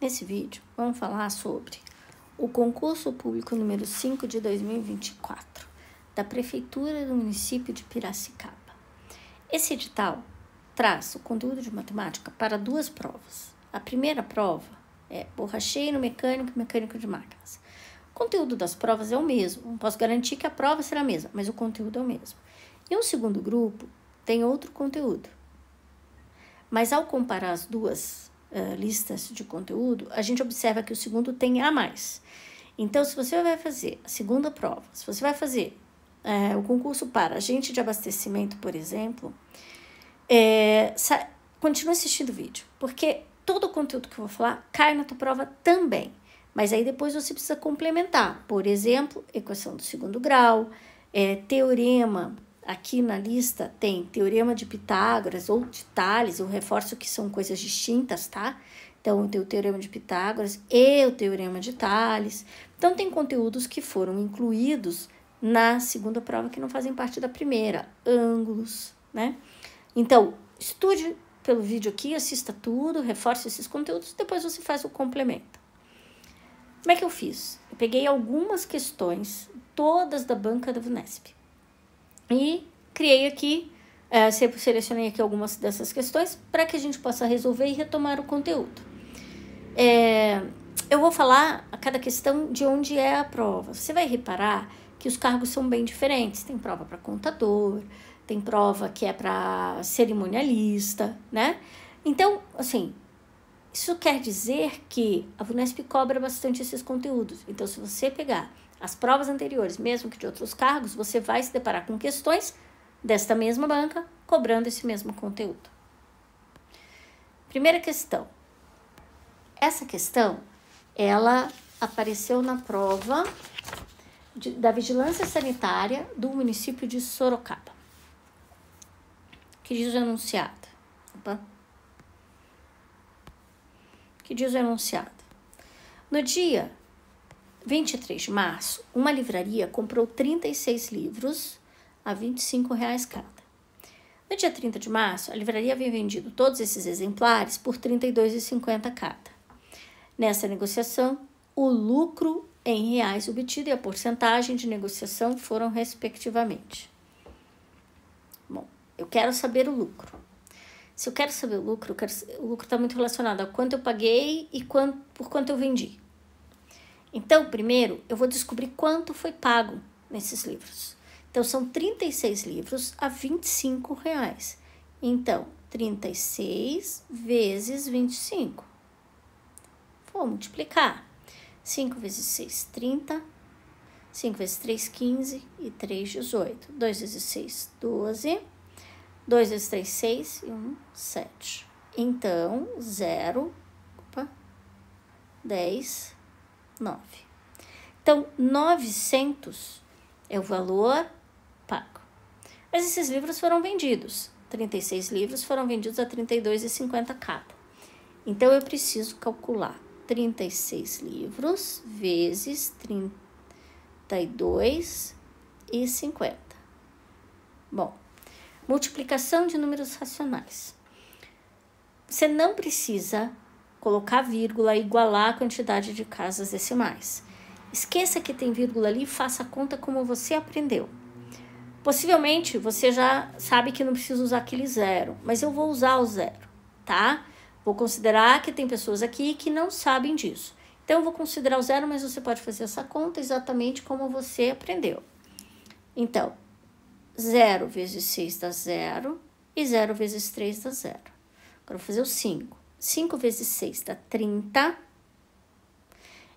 Nesse vídeo, vamos falar sobre o concurso público número 5 de 2024 da Prefeitura do município de Piracicaba. Esse edital traz o conteúdo de matemática para duas provas. A primeira prova é borracheiro, mecânico e mecânico de máquinas. O conteúdo das provas é o mesmo, não posso garantir que a prova será a mesma, mas o conteúdo é o mesmo. E o segundo grupo tem outro conteúdo. Mas ao comparar as duas listas de conteúdo, a gente observa que o segundo tem a mais. Então, se você vai fazer a segunda prova, se você vai fazer o concurso para agente de abastecimento, por exemplo, continue assistindo o vídeo, porque todo o conteúdo que eu vou falar cai na tua prova também. Mas aí depois você precisa complementar. Por exemplo, equação do segundo grau, teorema. Aqui na lista tem teorema de Pitágoras ou de Tales, eu reforço que são coisas distintas, tá? Então, tem o teorema de Pitágoras e o teorema de Tales. Então, tem conteúdos que foram incluídos na segunda prova que não fazem parte da primeira. Ângulos, né? Então, estude pelo vídeo aqui, assista tudo, reforce esses conteúdos, depois você faz o complemento. Como é que eu fiz? Eu peguei algumas questões, todas da banca da VUNESP. E criei aqui, selecionei aqui algumas dessas questões para que a gente possa resolver e retomar o conteúdo. Eu vou falar a cada questão de onde é a prova. Você vai reparar que os cargos são bem diferentes. Tem prova para contador, tem prova que é para cerimonialista, né? Então, assim, isso quer dizer que a VUNESP cobra bastante esses conteúdos. Então, se você pegar as provas anteriores, mesmo que de outros cargos, você vai se deparar com questões desta mesma banca, cobrando esse mesmo conteúdo. Primeira questão. Essa questão, ela apareceu na prova da Vigilância Sanitária do município de Sorocaba. Que diz o enunciado? Que diz o enunciado? No dia 23 de março, uma livraria comprou 36 livros a R$ 25,00 cada. No dia 30 de março, a livraria havia vendido todos esses exemplares por R$ 32,50 cada. Nessa negociação, o lucro em reais obtido e a porcentagem de negociação foram respectivamente. Bom, eu quero saber o lucro. Se eu quero saber o lucro está muito relacionado a quanto eu paguei e por quanto eu vendi. Então, primeiro, eu vou descobrir quanto foi pago nesses livros. Então, são 36 livros a R$ 25,00. Então, 36 vezes 25. Vou multiplicar. 5 vezes 6, 30. 5 vezes 3, 15. E 3, 18. 2 vezes 6, 12. 2 vezes 3, 6. E 1, 7. Então, 0, 10... 9. Então, 900 é o valor pago. Mas esses livros foram vendidos. 36 livros foram vendidos a R$ 32,50 cada. Então, eu preciso calcular 36 livros vezes R$ 32,50. Bom, multiplicação de números racionais. Você não precisa colocar vírgula e igualar a quantidade de casas decimais. Esqueça que tem vírgula ali e faça a conta como você aprendeu. Possivelmente, você já sabe que não precisa usar aquele zero, mas eu vou usar o zero, tá? Vou considerar que tem pessoas aqui que não sabem disso. Então, eu vou considerar o zero, mas você pode fazer essa conta exatamente como você aprendeu. Então, 0 vezes 6 dá 0 e 0 vezes 3 dá 0. Agora, eu vou fazer o 5. 5 vezes 6 dá 30.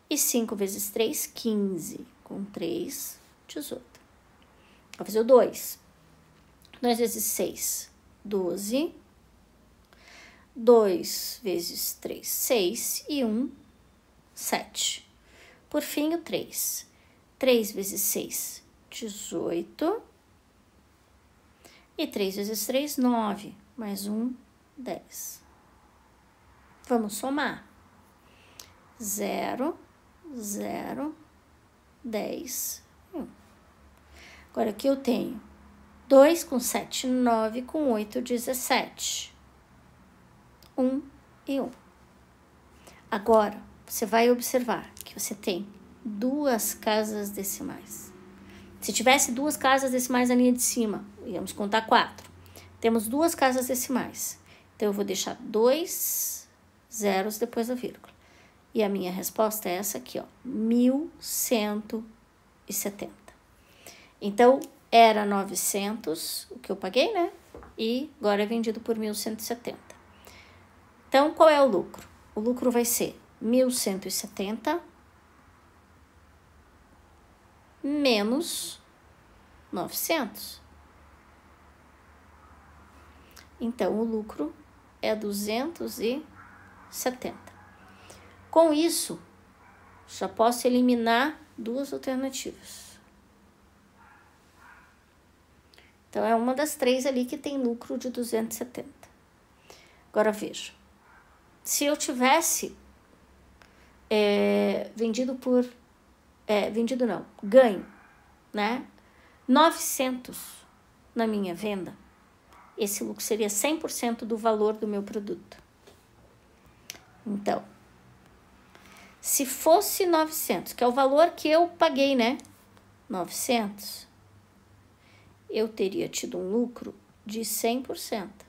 E 5 vezes 3, 15. Com 3, 18. Vou fazer o 2. 2 vezes 6, 12. 2 vezes 3, 6. E 1, 7. Por fim, o 3. 3 vezes 6, 18. E 3 vezes 3, 9. Mais 1, 10. Vamos somar. 0, 0, 10, 1. Agora, aqui eu tenho 2 com 7, 9 com 8, 17. 1 e 1. Agora, você vai observar que você tem 2 casas decimais. Se tivesse 2 casas decimais na linha de cima, íamos contar 4. Temos 2 casas decimais. Então, eu vou deixar 2 zeros depois da vírgula. E a minha resposta é essa aqui, ó, 1.170. Então, era 900, o que eu paguei, né? E agora é vendido por 1.170. Então, qual é o lucro? O lucro vai ser 1.170 menos 900. Então, o lucro é 270. Com isso, já posso eliminar 2 alternativas. Então, é uma das 3 ali que tem lucro de 270. Agora, veja. Se eu tivesse ganho, né? 900 na minha venda, esse lucro seria 100% do valor do meu produto. Então, se fosse 900, que é o valor que eu paguei, né? 900, eu teria tido um lucro de 100%.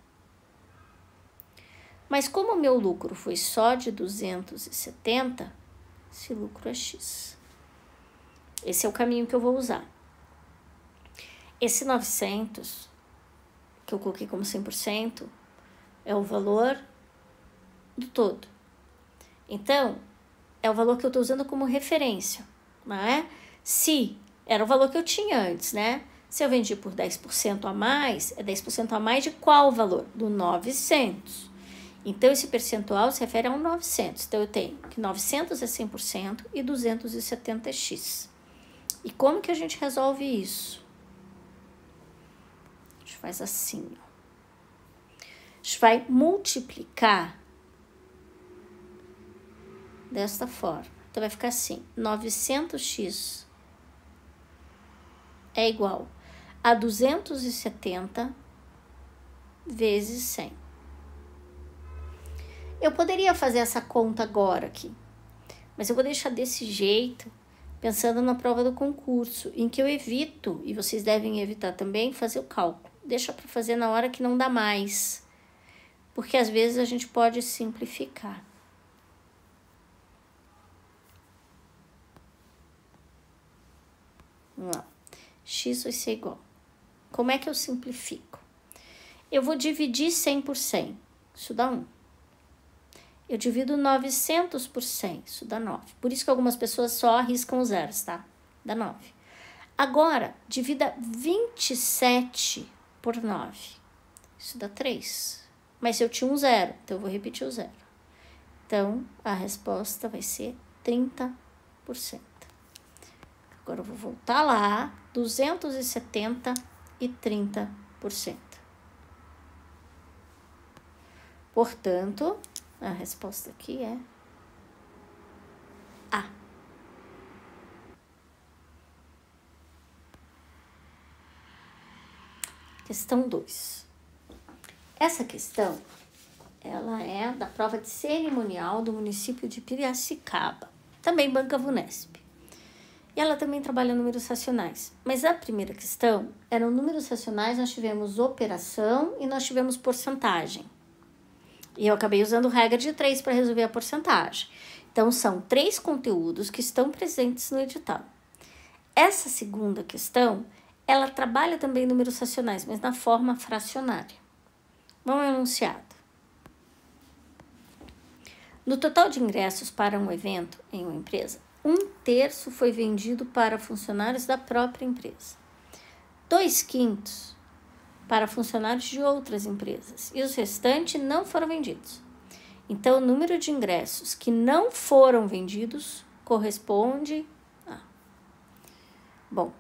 Mas como o meu lucro foi só de 270, esse lucro é X. Esse é o caminho que eu vou usar. Esse 900, que eu coloquei como 100%, é o valor do todo. Então, é o valor que eu estou usando como referência, não é? Se era o valor que eu tinha antes, né? Se eu vendi por 10% a mais, é 10% a mais de qual valor? Do 900. Então, esse percentual se refere a um 900. Então, eu tenho que 900 é 100% e 270 é X. E como que a gente resolve isso? A gente faz assim, ó. A gente vai multiplicar desta forma. Então, vai ficar assim, 900x é igual a 270 vezes 100. Eu poderia fazer essa conta agora aqui, mas eu vou deixar desse jeito, pensando na prova do concurso, em que eu evito, e vocês devem evitar também, fazer o cálculo. Deixa para fazer na hora que não dá mais, porque às vezes a gente pode simplificar. Vamos lá. X vai ser igual. Como é que eu simplifico? Eu vou dividir 100 por 100. Isso dá 1. Eu divido 900 por 100. Isso dá 9. Por isso que algumas pessoas só arriscam os zeros, tá? Dá 9. Agora, divida 27 por 9. Isso dá 3. Mas eu tinha um zero, então eu vou repetir o zero. Então, a resposta vai ser 30%. Agora eu vou voltar lá, 270 e 30%. Portanto, a resposta aqui é A. Questão 2. Essa questão, ela é da prova de cerimonial do município de Piracicaba, também Banca Vunesp. E ela também trabalha números racionais. Mas a primeira questão eram números racionais, nós tivemos operação e nós tivemos porcentagem. E eu acabei usando regra de 3 para resolver a porcentagem. Então, são 3 conteúdos que estão presentes no edital. Essa segunda questão, ela trabalha também números racionais, mas na forma fracionária. Vamos ao enunciado. No total de ingressos para um evento em uma empresa, 1/3 foi vendido para funcionários da própria empresa. 2/5 para funcionários de outras empresas e os restantes não foram vendidos. Então, o número de ingressos que não foram vendidos corresponde a... Bom,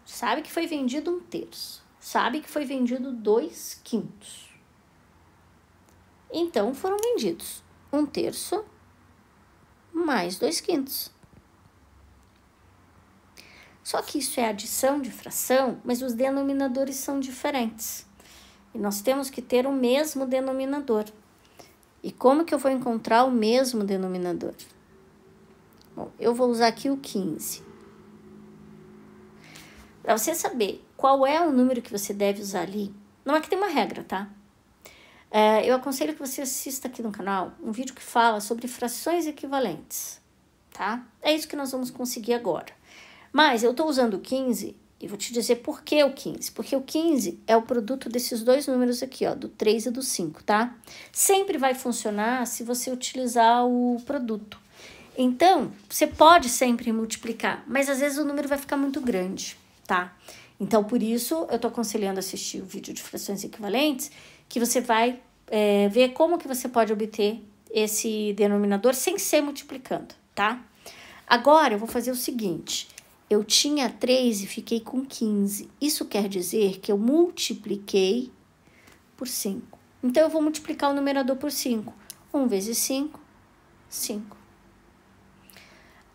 sabe que foi vendido 1/3, sabe que foi vendido 2/5. Então, foram vendidos 1/3 mais 2/5. Só que isso é adição de fração, mas os denominadores são diferentes. E nós temos que ter o mesmo denominador. E como que eu vou encontrar o mesmo denominador? Bom, eu vou usar aqui o 15. Para você saber qual é o número que você deve usar ali, não é que tem uma regra, tá? Eu aconselho que você assista aqui no canal um vídeo que fala sobre frações equivalentes, tá? É isso que nós vamos conseguir agora. Mas eu estou usando o 15 e vou te dizer por que o 15. Porque o 15 é o produto desses dois números aqui, ó, do 3 e do 5, tá? Sempre vai funcionar se você utilizar o produto. Então, você pode sempre multiplicar, mas às vezes o número vai ficar muito grande, tá? Então, por isso, eu tô aconselhando assistir o vídeo de frações equivalentes, que você vai ver como que você pode obter esse denominador sem ser multiplicando, tá? Agora, eu vou fazer o seguinte, eu tinha 3 e fiquei com 15. Isso quer dizer que eu multipliquei por 5. Então, eu vou multiplicar o numerador por 5. 1 vezes 5, 5.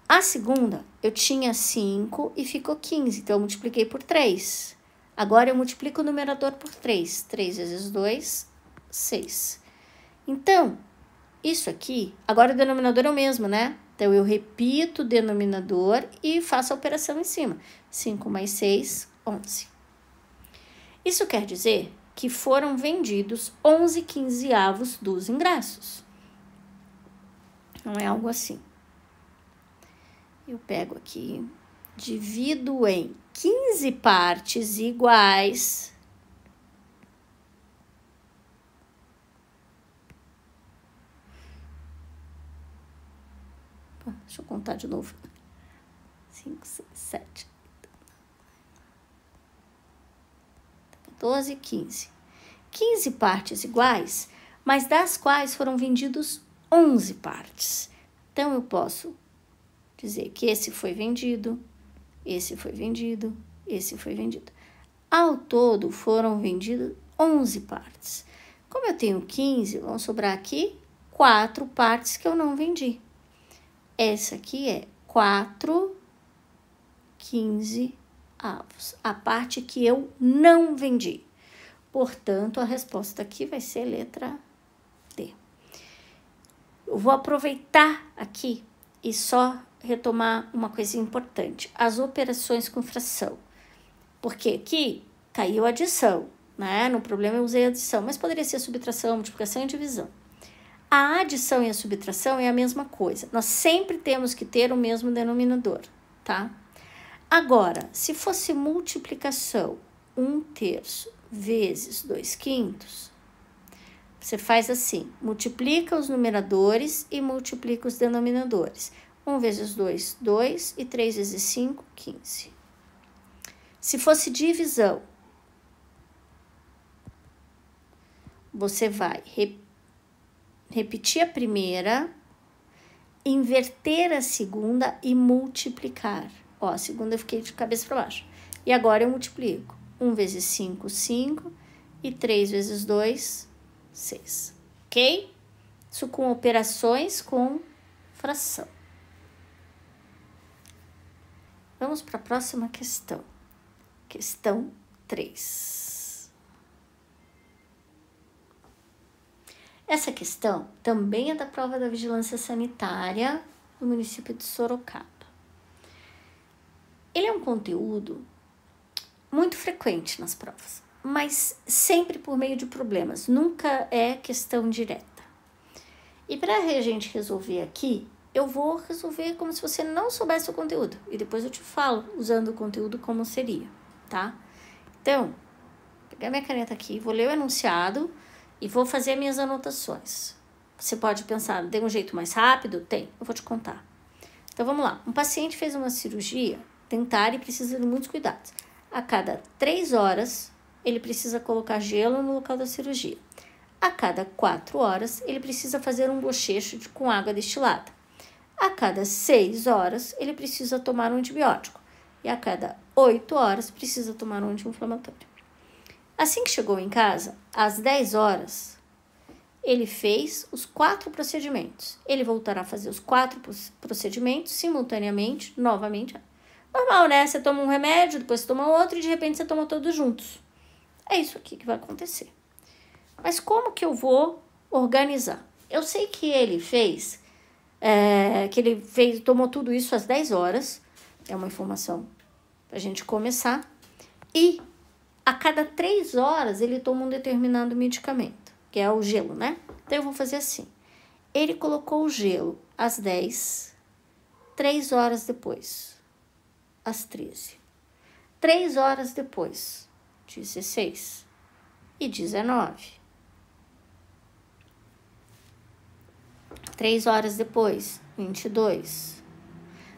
A segunda, eu tinha 5 e ficou 15, então eu multipliquei por 3. Agora eu multiplico o numerador por 3. 3 vezes 2, 6. Então, isso aqui, agora o denominador é o mesmo, né? Então, eu repito o denominador e faço a operação em cima. 5 mais 6, 11. Isso quer dizer que foram vendidos 11 quinzeavos dos ingressos. Não é algo assim. Eu pego aqui, divido em 15 partes iguais. Deixa eu contar de novo. 5, 6, 7, 14, 15. 15 partes iguais, mas das quais foram vendidos 11 partes. Então, eu posso dizer que esse foi vendido, esse foi vendido, esse foi vendido. Ao todo, foram vendidas 11 partes. Como eu tenho 15, vão sobrar aqui 4 partes que eu não vendi. Essa aqui é 4 quinzeavos, a parte que eu não vendi. Portanto, a resposta aqui vai ser letra D. Eu vou aproveitar aqui e só retomar uma coisa importante, as operações com fração. Porque aqui caiu a adição, né? No problema eu usei adição, mas poderia ser subtração, multiplicação e divisão. A adição e a subtração é a mesma coisa. Nós sempre temos que ter o mesmo denominador, tá? Agora, se fosse multiplicação 1/3 vezes 2/5, você faz assim, multiplica os numeradores e multiplica os denominadores. 1 vezes 2, 2, e 3 vezes 5, 15. Se fosse divisão, você vai repetir a primeira, inverter a segunda e multiplicar. Ó, a segunda eu fiquei de cabeça para baixo. E agora eu multiplico. 1 vezes 5, 5, e 3 vezes 2, 6. Ok? Isso com operações com fração. Vamos para a próxima questão. Questão 3. Essa questão também é da prova da Vigilância Sanitária do município de Sorocaba. Ele é um conteúdo muito frequente nas provas, mas sempre por meio de problemas, nunca é questão direta. E para a gente resolver aqui, eu vou resolver como se você não soubesse o conteúdo. E depois eu te falo, usando o conteúdo, como seria, tá? Então, vou pegar minha caneta aqui, vou ler o enunciado e vou fazer minhas anotações. Você pode pensar, tem um jeito mais rápido? Tem, eu vou te contar. Então, vamos lá. Um paciente fez uma cirurgia dentária e precisa de muitos cuidados. A cada 3 horas, ele precisa colocar gelo no local da cirurgia. A cada 4 horas, ele precisa fazer um bochecho com água destilada. A cada 6 horas, ele precisa tomar um antibiótico. E a cada 8 horas, precisa tomar um anti-inflamatório. Assim que chegou em casa, às 10 horas, ele fez os 4 procedimentos. Ele voltará a fazer os 4 procedimentos simultaneamente, novamente. Normal, né? Você toma um remédio, depois você toma outro e de repente você toma todos juntos. É isso aqui que vai acontecer. Mas como que eu vou organizar? Eu sei que ele fez, tomou tudo isso às 10 horas, é uma informação pra gente começar, e a cada 3 horas ele toma um determinado medicamento, que é o gelo, né? Então eu vou fazer assim, ele colocou o gelo às 10, 3 horas depois, às 13, 3 horas depois, 16 e 19. 3 horas depois, 22.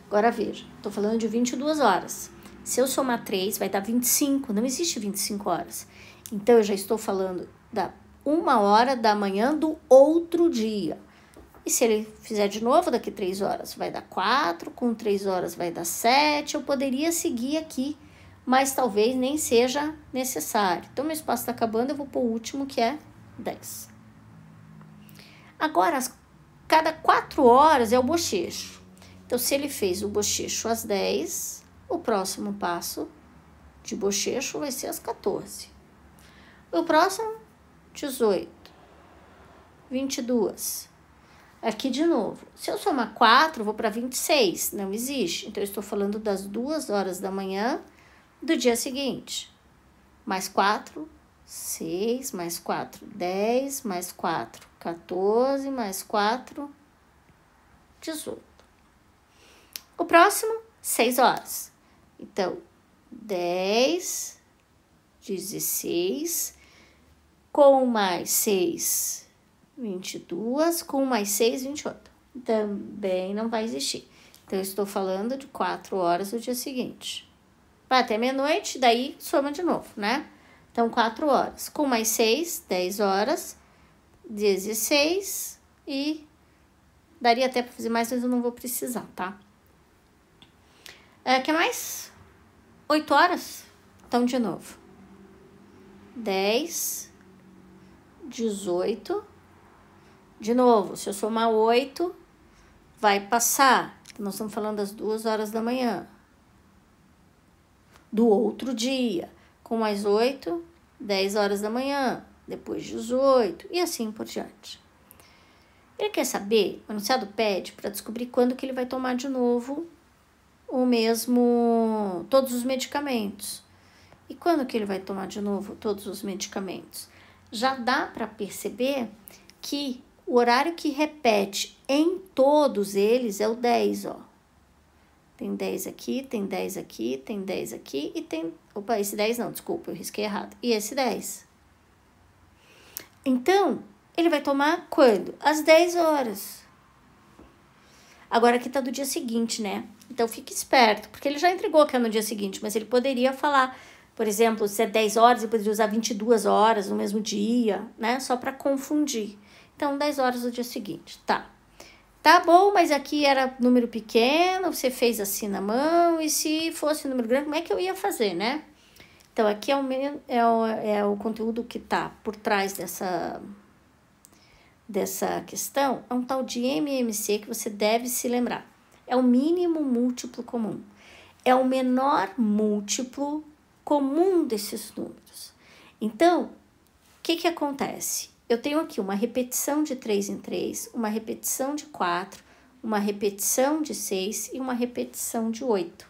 Agora veja, tô falando de 22 horas. Se eu somar 3, vai dar 25. Não existe 25 horas. Então, eu já estou falando da 1 hora da manhã do outro dia. E se ele fizer de novo daqui 3 horas, vai dar 4. Com 3 horas vai dar 7. Eu poderia seguir aqui, mas talvez nem seja necessário. Então, meu espaço está acabando, eu vou pôr o último, que é 10. Agora, cada 4 horas é o bochecho. Então, se ele fez o bochecho às 10, o próximo passo de bochecho vai ser às 14. O próximo, 18, 22. Aqui de novo. Se eu somar 4, eu vou para 26. Não existe. Então, eu estou falando das 2 horas da manhã do dia seguinte. Mais 4, 6, mais 4, 10, mais 4, 14, mais 4, 18. O próximo, 6 horas. Então, 10, 16, com mais 6, 22, com mais 6, 28. Também não vai existir. Então, eu estou falando de 4 horas do dia seguinte. Vai até meia-noite, daí soma de novo, né? Então, 4 horas. Com mais 6, 10 horas, 16 e daria até para fazer mais, mas eu não vou precisar, tá? Que mais? 8 horas. Então, de novo. 10, 18. De novo, se eu somar 8, vai passar. Nós estamos falando das 2 horas da manhã. Do outro dia. Com mais 8, 10 horas da manhã. Depois 18 e assim por diante. Ele quer saber, o enunciado pede para descobrir quando que ele vai tomar de novo todos os medicamentos. E quando que ele vai tomar de novo todos os medicamentos? Já dá para perceber que o horário que repete em todos eles é o 10, ó. Tem 10 aqui, tem 10 aqui, tem 10 aqui e tem... Opa, esse 10 não, desculpa, eu risquei errado. E esse 10. Então, ele vai tomar quando? Às 10 horas. Agora aqui tá do dia seguinte, né? Então, fique esperto, porque ele já entregou que é no dia seguinte, mas ele poderia falar, por exemplo, se é 10 horas, ele poderia usar 22 horas no mesmo dia, né? Só para confundir. Então, 10 horas do dia seguinte, tá. Tá bom, mas aqui era número pequeno, você fez assim na mão, e se fosse número grande, como é que eu ia fazer, né? Então, aqui é o conteúdo que tá por trás dessa questão, é um tal de MMC que você deve se lembrar. É o mínimo múltiplo comum. É o menor múltiplo comum desses números. Então, o que acontece? Eu tenho aqui uma repetição de 3 em 3, uma repetição de 4, uma repetição de 6 e uma repetição de 8.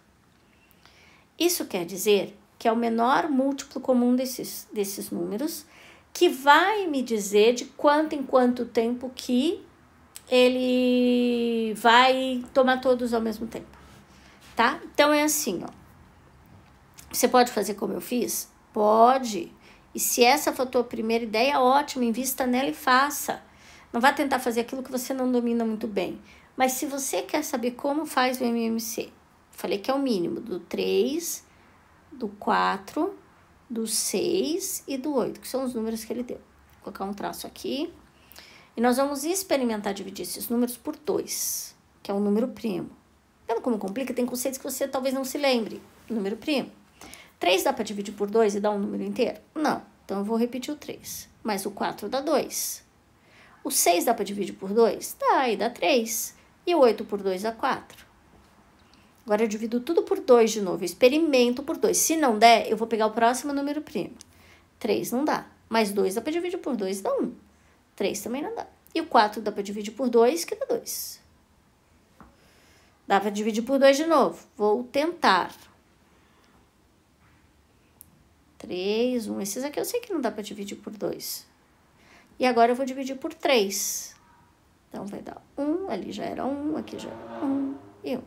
Isso quer dizer que é o menor múltiplo comum desses números, que vai me dizer de quanto em quanto tempo que ele vai tomar todos ao mesmo tempo, tá? Então, é assim, ó. Você pode fazer como eu fiz? Pode. E se essa for a tua primeira ideia, ótimo, invista nela e faça. Não vá tentar fazer aquilo que você não domina muito bem. Mas se você quer saber como faz o MMC, falei que é o mínimo do 3, do 4, do 6 e do 8, que são os números que ele deu. Vou colocar um traço aqui. E nós vamos experimentar dividir esses números por 2, que é o número primo. Vendo como complica? Tem conceitos que você talvez não se lembre. Número primo. 3 dá para dividir por 2 e dar um número inteiro? Não. Então, eu vou repetir o 3. Mas o 4 dá 2. O 6 dá para dividir por 2? Dá, e dá 3. E o 8 por 2 dá 4. Agora, eu divido tudo por 2 de novo. Eu experimento por 2. Se não der, eu vou pegar o próximo número primo. 3 não dá. Mas 2 dá para dividir por 2 dá 1. 3 também não dá. E o 4 dá para dividir por 2, que dá 2. Dá para dividir por 2 de novo. Vou tentar. 3, 1. Esses aqui eu sei que não dá para dividir por 2. E agora eu vou dividir por 3. Então, vai dar 1, ali já era 1, aqui já era 1 e 1.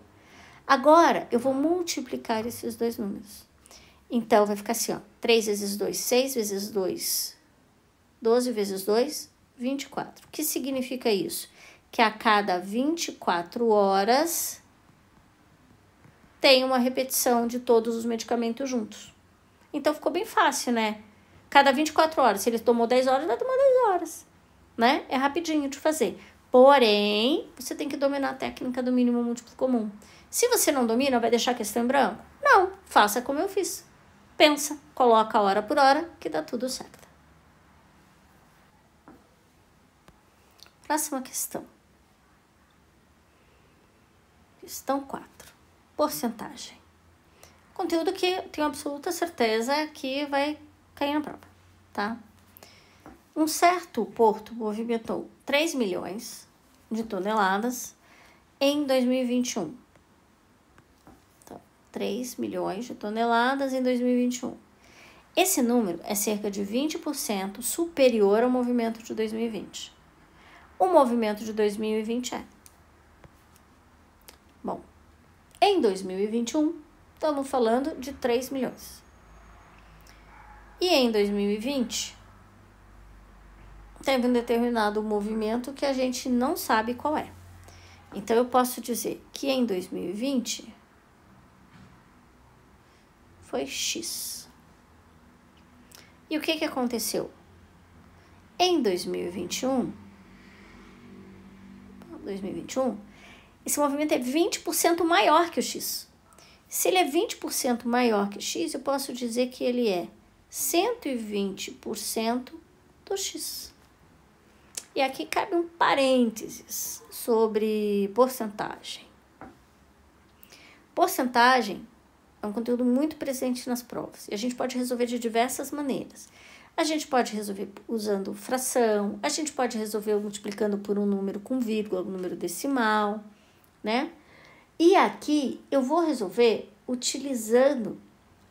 Agora, eu vou multiplicar esses dois números. Então, vai ficar assim, ó. 3 vezes 2, 6 vezes 2, 12 vezes 2, 24. O que significa isso? Que a cada 24 horas tem uma repetição de todos os medicamentos juntos. Então, ficou bem fácil, né? Cada 24 horas. Se ele tomou 10 horas, vai tomar 10 horas. Né? É rapidinho de fazer. Porém, você tem que dominar a técnica do mínimo múltiplo comum. Se você não domina, vai deixar a questão em branco? Não, faça como eu fiz. Pensa, coloca hora por hora, que dá tudo certo. Próxima questão. Questão 4. Porcentagem. Conteúdo que eu tenho absoluta certeza que vai cair na prova, tá? Um certo porto movimentou 3 milhões de toneladas em 2021. Então, 3 milhões de toneladas em 2021. Esse número é cerca de 20% superior ao movimento de 2020. O movimento de 2020 é... Bom, em 2021, estamos falando de 3 milhões. E em 2020... teve um determinado movimento que a gente não sabe qual é. Então, eu posso dizer que em 2020 foi X. E o que aconteceu? Em 2021, esse movimento é 20% maior que o X. Se ele é 20% maior que o X, eu posso dizer que ele é 120% do X. E aqui cabe um parênteses sobre porcentagem. Porcentagem é um conteúdo muito presente nas provas e a gente pode resolver de diversas maneiras. A gente pode resolver usando fração, a gente pode resolver multiplicando por um número com vírgula, um número decimal, né? E aqui eu vou resolver utilizando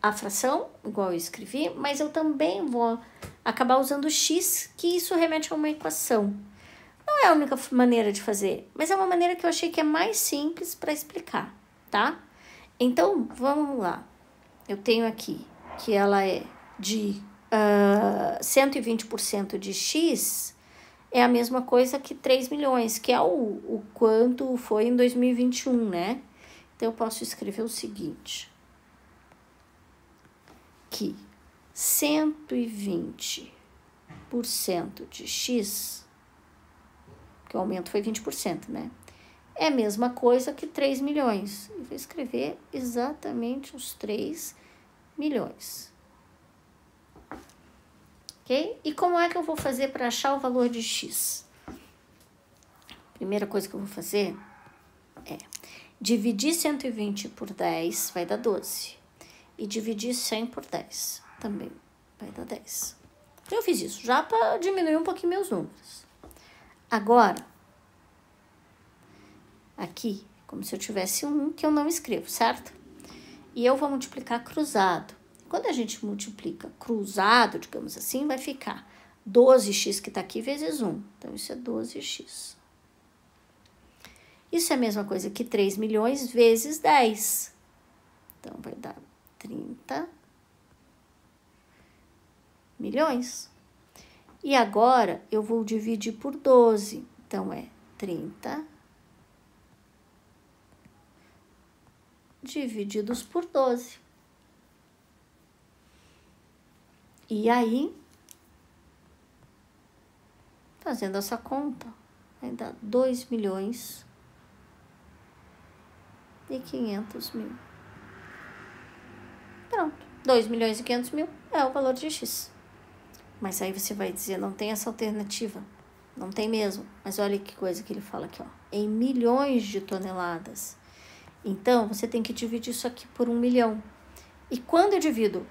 a fração, igual eu escrevi, mas eu também vou acabar usando x, que isso remete a uma equação. Não é a única maneira de fazer, mas é uma maneira que eu achei que é mais simples para explicar, tá? Então, vamos lá. Eu tenho aqui que ela é de 120% de x, é a mesma coisa que 3 milhões, que é o quanto foi em 2021, né? Então, eu posso escrever o seguinte, que 120% de x, que o aumento foi 20%, né? É a mesma coisa que 3 milhões. Eu vou escrever exatamente os 3 milhões. Ok? E como é que eu vou fazer para achar o valor de x? Primeira coisa que eu vou fazer é dividir 120 por 10, vai dar 12. E dividir 100 por 10, também vai dar 10. Eu fiz isso já para diminuir um pouquinho meus números. Agora, aqui, como se eu tivesse um que eu não escrevo, certo? E eu vou multiplicar cruzado. Quando a gente multiplica cruzado, digamos assim, vai ficar 12x que está aqui vezes 1. Então, isso é 12x. Isso é a mesma coisa que 3 milhões vezes 10. Então, vai dar 30 milhões. E agora, eu vou dividir por 12. Então, é 30 divididos por 12. E aí, fazendo essa conta, vai dar 2 milhões e 500 mil. Pronto, 2 milhões e 500 mil é o valor de x. Mas aí você vai dizer, não tem essa alternativa. Não tem mesmo. Mas olha que coisa que ele fala aqui, ó. Em milhões de toneladas. Então, você tem que dividir isso aqui por 1 milhão. E quando eu divido,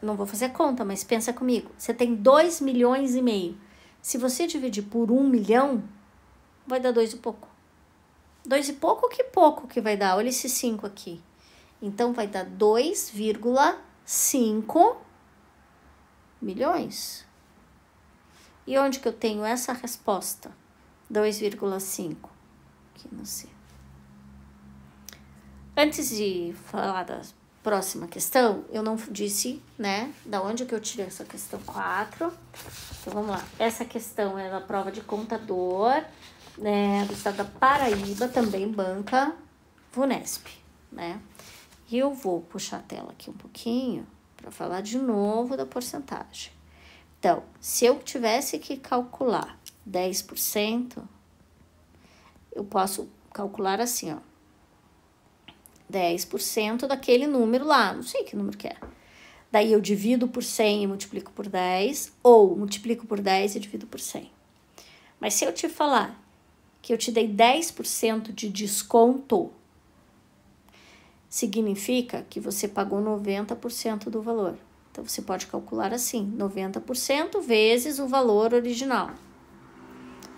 não vou fazer conta, mas pensa comigo. Você tem 2 milhões e meio. Se você dividir por 1 milhão, vai dar 2 e pouco. 2 e pouco que vai dar? Olha esse 5 aqui. Então, vai dar 2,5 milhões. E onde que eu tenho essa resposta? 2,5. Aqui no C. Antes de falar da próxima questão, eu não disse, né, da onde que eu tirei essa questão 4. Então, vamos lá. Essa questão é da prova de contador, né, do estado da Paraíba, também banca VUNESP, né? E eu vou puxar a tela aqui um pouquinho para falar de novo da porcentagem. Então, se eu tivesse que calcular 10%, eu posso calcular assim, ó. 10% daquele número lá, não sei que número que é. Daí eu divido por 100 e multiplico por 10, ou multiplico por 10 e divido por 100. Mas se eu te falar que eu te dei 10% de desconto, significa que você pagou 90% do valor. Então, você pode calcular assim, 90% vezes o valor original.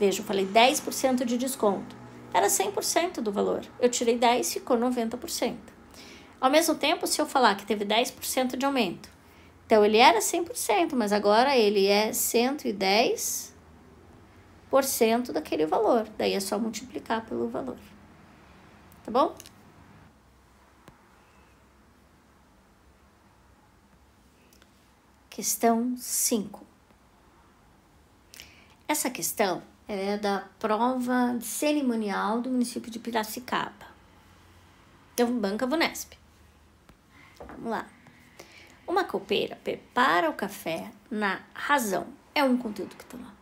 Veja, eu falei 10% de desconto. Era 100% do valor. Eu tirei 10, ficou 90%. Ao mesmo tempo, se eu falar que teve 10% de aumento, então ele era 100%, mas agora ele é 110% daquele valor. Daí é só multiplicar pelo valor. Tá bom? Questão 5. Essa questão é da prova cerimonial do município de Piracicaba. Então, banca VUNESP. Vamos lá. Uma copeira prepara o café na razão. É um conteúdo que está lá.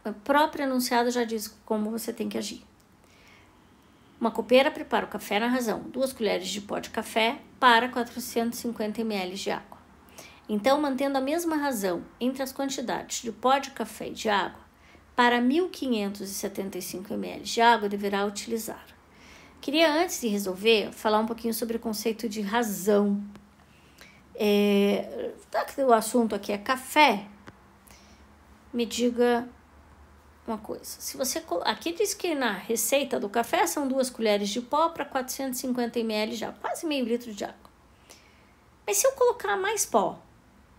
O próprio enunciado já diz como você tem que agir. Uma copeira prepara o café na razão. 2 colheres de pó de café para 450 ml de água. Então, mantendo a mesma razão entre as quantidades de pó de café e de água, para 1.575 ml de água deverá utilizar. Queria, antes de resolver, falar um pouquinho sobre o conceito de razão. Tá que o assunto aqui é café, me diga uma coisa. Se você aqui diz que na receita do café são 2 colheres de pó para 450 ml de água, quase meio litro de água. Mas se eu colocar mais pó,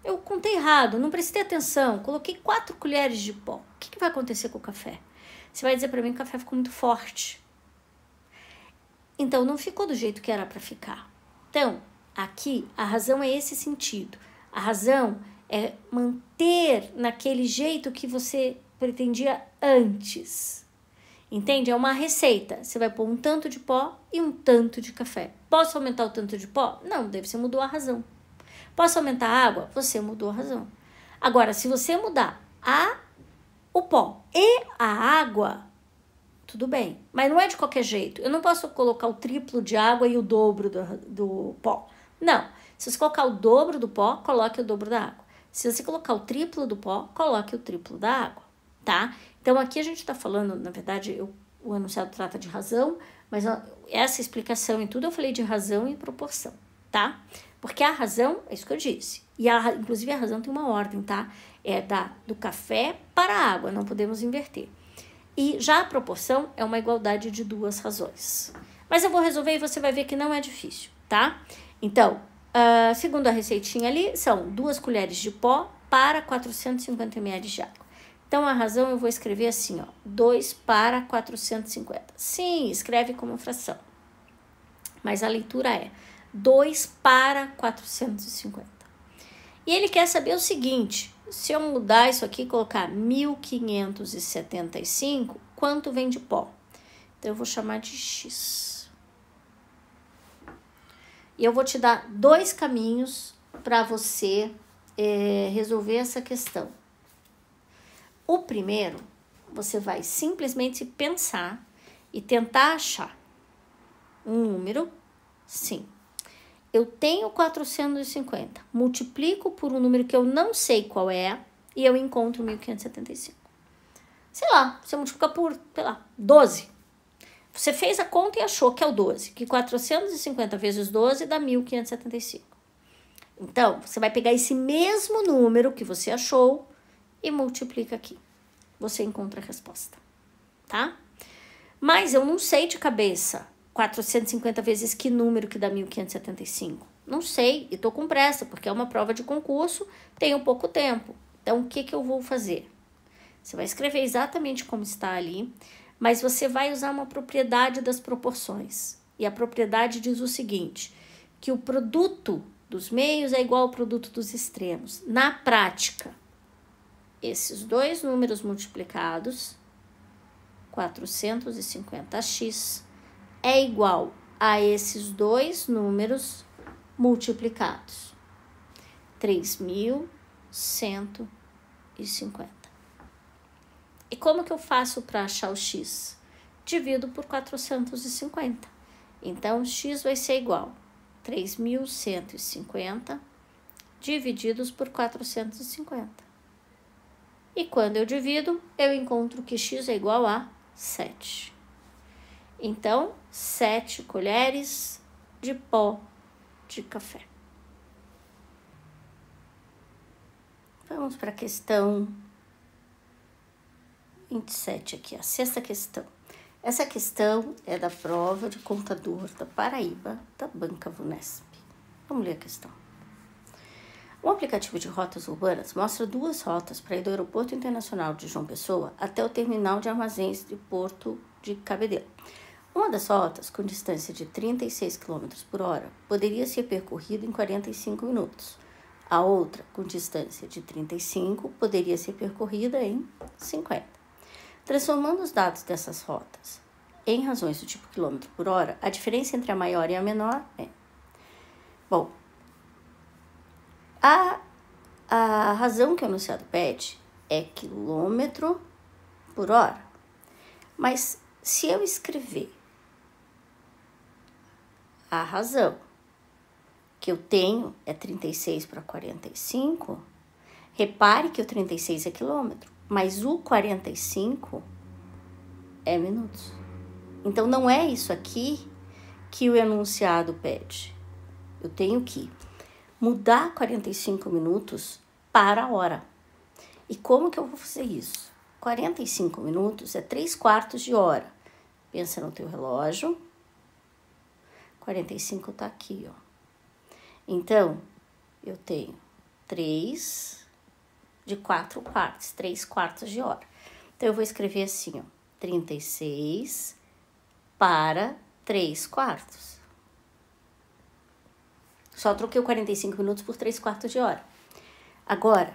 eu contei errado, não prestei atenção, coloquei 4 colheres de pó. O que vai acontecer com o café? Você vai dizer para mim que o café ficou muito forte. Então, não ficou do jeito que era para ficar. Então, aqui, a razão é esse sentido. A razão é manter naquele jeito que você pretendia antes. Entende? É uma receita. Você vai pôr um tanto de pó e um tanto de café. Posso aumentar o tanto de pó? Não, daí você mudou a razão. Posso aumentar a água? Você mudou a razão. Agora, se você mudar o pó e a água, tudo bem. Mas não é de qualquer jeito. Eu não posso colocar o triplo de água e o dobro do pó. Não. Se você colocar o dobro do pó, coloque o dobro da água. Se você colocar o triplo do pó, coloque o triplo da água, tá? Então, aqui a gente tá falando, na verdade, o enunciado trata de razão, mas essa explicação em tudo eu falei de razão e proporção, tá? Porque a razão, é isso que eu disse. E inclusive a razão tem uma ordem, tá? É do café para a água, não podemos inverter. E já a proporção é uma igualdade de 2 razões. Mas eu vou resolver e você vai ver que não é difícil, tá? Então, segundo a receitinha ali, são 2 colheres de pó para 450 ml de água. Então, a razão eu vou escrever assim, ó, 2 para 450. Sim, escreve como fração. Mas a leitura é 2 para 450. E ele quer saber o seguinte, se eu mudar isso aqui e colocar 1.575, quanto vem de pó? Então, eu vou chamar de X. E eu vou te dar 2 caminhos para você resolver essa questão. O primeiro, você vai simplesmente pensar e tentar achar um número, sim. Eu tenho 450, multiplico por um número que eu não sei qual é e eu encontro 1.575. Sei lá, você multiplica por, 12. Você fez a conta e achou que é o 12, que 450 vezes 12 dá 1.575. Então, você vai pegar esse mesmo número que você achou e multiplica aqui. Você encontra a resposta. tá? Mas eu não sei de cabeça 450 vezes que número que dá 1575. Não sei, e tô com pressa, porque é uma prova de concurso, tenho pouco tempo. Então, o que que eu vou fazer? Você vai escrever exatamente como está ali, mas você vai usar uma propriedade das proporções. E a propriedade diz o seguinte, que o produto dos meios é igual ao produto dos extremos. Na prática, esses dois números multiplicados, 450x, é igual a esses dois números multiplicados, 3.150. E como que eu faço para achar o x? Divido por 450. Então, x vai ser igual a 3.150 divididos por 450. E quando eu divido, eu encontro que x é igual a 7. Então, 7 colheres de pó de café. Vamos para a questão 27 aqui, a sexta questão. Essa questão é da prova de contador da Paraíba, da Banca Vunesp. Vamos ler a questão. Um aplicativo de rotas urbanas mostra 2 rotas para ir do Aeroporto Internacional de João Pessoa até o terminal de armazéns de Porto de Cabedelo. Uma das rotas, com distância de 36 km por hora, poderia ser percorrida em 45 minutos. A outra, com distância de 35, poderia ser percorrida em 50. Transformando os dados dessas rotas em razões do tipo quilômetro por hora, a diferença entre a maior e a menor é... Bom, a razão que o enunciado pede é quilômetro por hora. Mas se eu escrever a razão que eu tenho é 36 para 45, repare que o 36 é quilômetro, mas o 45 é minutos. Então, não é isso aqui que o enunciado pede. Eu tenho que mudar 45 minutos para a hora. E como que eu vou fazer isso? 45 minutos é 3/4 de hora. Pensa no teu relógio. 45 tá aqui, ó. Então, eu tenho 3 de 4 partes, 3/4 de hora. Então, eu vou escrever assim, ó, 36 para 3/4. Só troquei o 45 minutos por 3/4 de hora. Agora,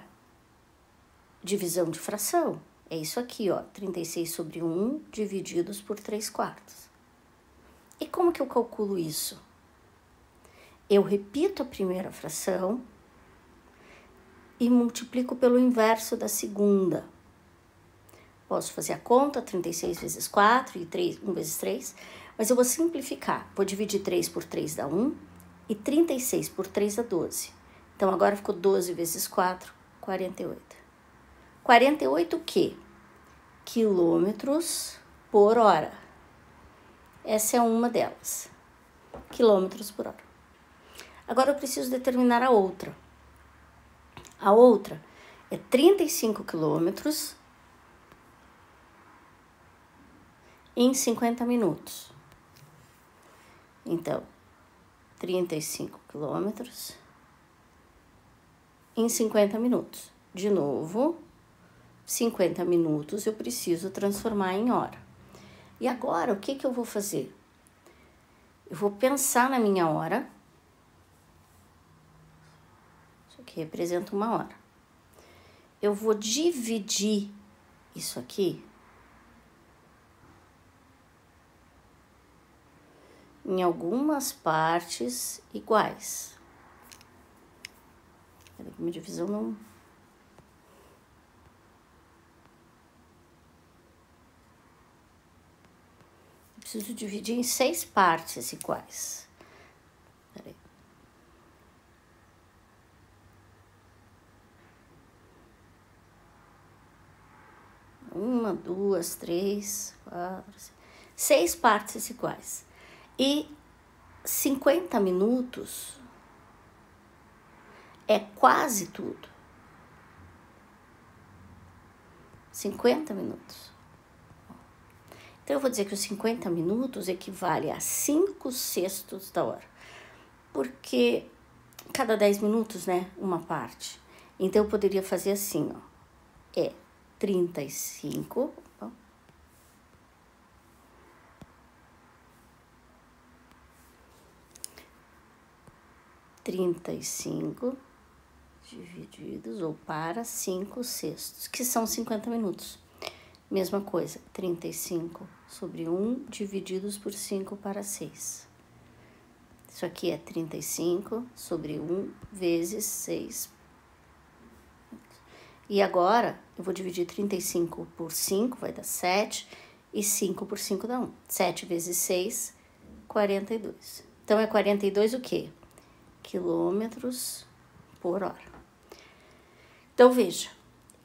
divisão de fração. É isso aqui, ó, 36 sobre 1 divididos por 3/4. E como que eu calculo isso? Eu repito a primeira fração e multiplico pelo inverso da segunda. Posso fazer a conta, 36 vezes 4 e 1 vezes 3, mas eu vou simplificar. Vou dividir 3 por 3 dá 1 e 36 por 3 dá 12. Então, agora ficou 12 vezes 4, 48. 48 o quê? Quilômetros por hora. Essa é uma delas. Quilômetros por hora. Agora eu preciso determinar a outra. A outra é 35 quilômetros em 50 minutos. Então, 35 quilômetros em 50 minutos. De novo, 50 minutos eu preciso transformar em hora. E agora, o que que eu vou fazer? Eu vou pensar na minha hora. Isso aqui representa uma hora. Eu vou dividir isso aqui em algumas partes iguais. Minha divisão não... Eu preciso dividir em 6 partes iguais. Peraí. 1, 2, 3, 4, 5. 6 partes iguais. E 50 minutos é quase tudo. 50 minutos. Então, eu vou dizer que os 50 minutos equivale a 5/6 da hora. Porque cada 10 minutos, né, uma parte. Então, eu poderia fazer assim, ó. É 35... 35 divididos ou para 5/6, que são 50 minutos. Mesma coisa, 35 sobre 1 divididos por 5 para 6. Isso aqui é 35 sobre 1 vezes 6. E agora, eu vou dividir 35 por 5, vai dar 7, e 5 por 5 dá 1. 7 vezes 6, 42. Então, é 42 o quê? Quilômetros por hora. Então, veja,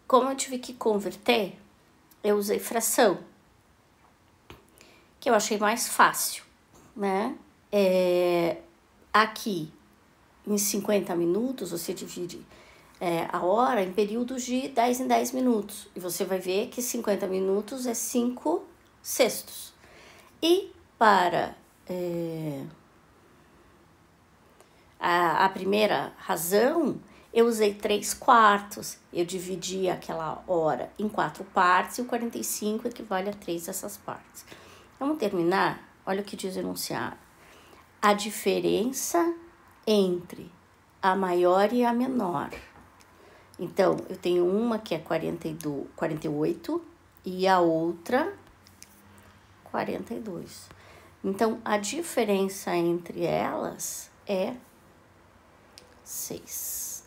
como eu tive que converter, eu usei fração, que eu achei mais fácil, né? Aqui, em 50 minutos, você divide a hora em períodos de 10 em 10 minutos. E você vai ver que 50 minutos é 5/6. E para a primeira razão, eu usei 3/4. Eu dividi aquela hora em 4 partes e o 45 equivale a 3 dessas partes. Vamos terminar? Olha o que diz o enunciado. A diferença entre a maior e a menor. Então, eu tenho uma que é 48 e a outra 42. Então, a diferença entre elas é 6.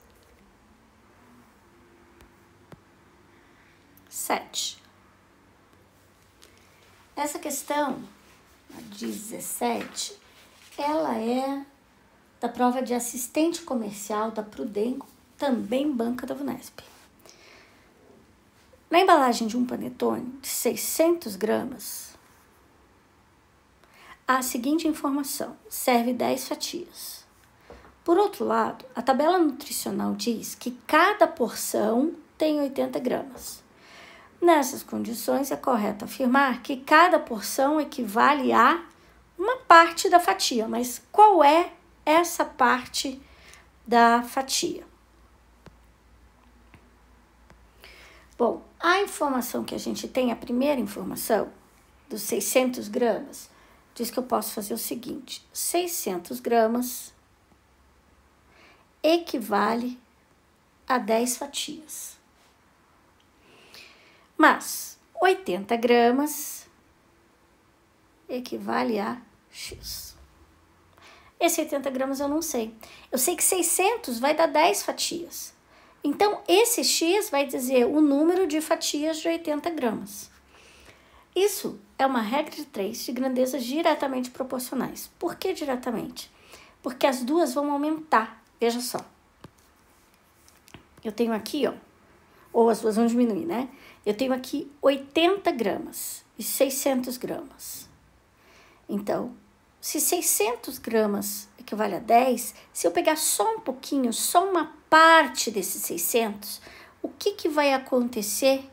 7. Essa questão, a 17, ela é da prova de assistente comercial da Prudenco, também banca da Vunesp. Na embalagem de um panetone de 600 gramas, há a seguinte informação: serve 10 fatias. Por outro lado, a tabela nutricional diz que cada porção tem 80 gramas. Nessas condições, é correto afirmar que cada porção equivale a uma parte da fatia. Mas qual é essa parte da fatia? Bom, a informação que a gente tem, a primeira informação, dos 600 gramas, diz que eu posso fazer o seguinte: 600 gramas equivale a 10 fatias. Mas 80 gramas equivale a X. Esse 80 gramas eu não sei. Eu sei que 600 vai dar 10 fatias. Então, esse X vai dizer o número de fatias de 80 gramas. Isso é uma regra de 3 de grandezas diretamente proporcionais. Por que diretamente? Porque as duas vão aumentar. Veja só. Eu tenho aqui, ó, ou as duas vão diminuir, né? Eu tenho aqui 80 gramas e 600 gramas. Então, se 600 gramas equivale a 10, se eu pegar só um pouquinho, só uma parte desses 600, o que vai acontecer